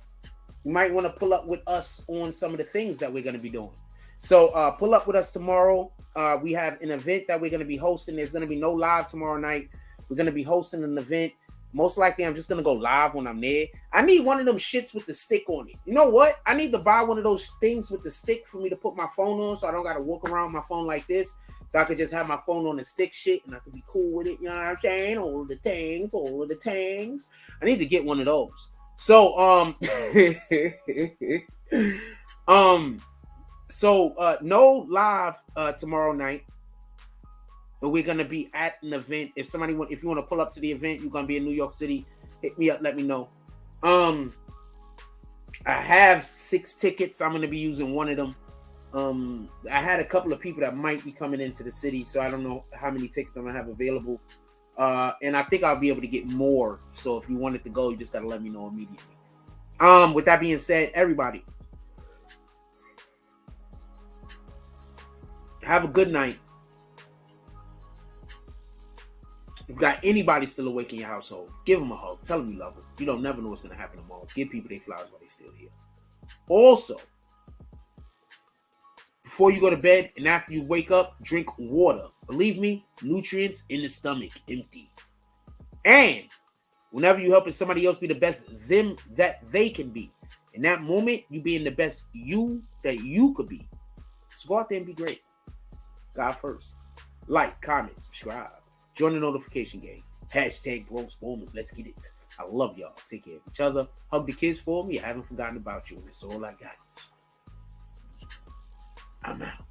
you might want to pull up with us on some of the things that we're gonna be doing. So pull up with us tomorrow. We have an event that we're going to be hosting. There's going to be no live tomorrow night. We're going to be hosting an event. Most likely, I'm just going to go live when I'm there. I need one of them shits with the stick on it. You know what? I need to buy one of those things with the stick for me to put my phone on so I don't got to walk around my phone like this. So I could just have my phone on the stick shit and I could be cool with it. You know what I'm saying? All of the things. I need to get one of those. So, no live tomorrow night, but we're gonna be at an event. If you want to pull up to the event, you're gonna be in New York City. Hit me up, let me know. I have 6 tickets. I'm gonna be using one of them. I had a couple of people that might be coming into the city, so I don't know how many tickets I'm gonna have available. And I think I'll be able to get more. So if you wanted to go, you just gotta let me know immediately. With that being said, everybody, have a good night. If you got anybody still awake in your household, give them a hug. Tell them you love them. You don't never know what's going to happen tomorrow. Give people their flowers while they're still here. Also, before you go to bed and after you wake up, drink water. Believe me, nutrients in the stomach empty. And whenever you're helping somebody else be the best them that they can be, in that moment, you being the best you that you could be. So go out there and be great. God first. Like, comment, subscribe. Join the notification game. Hashtag Bronx Boomers. Let's get it. I love y'all. Take care of each other. Hug the kids for me. I haven't forgotten about you. And that's all I got. I'm out.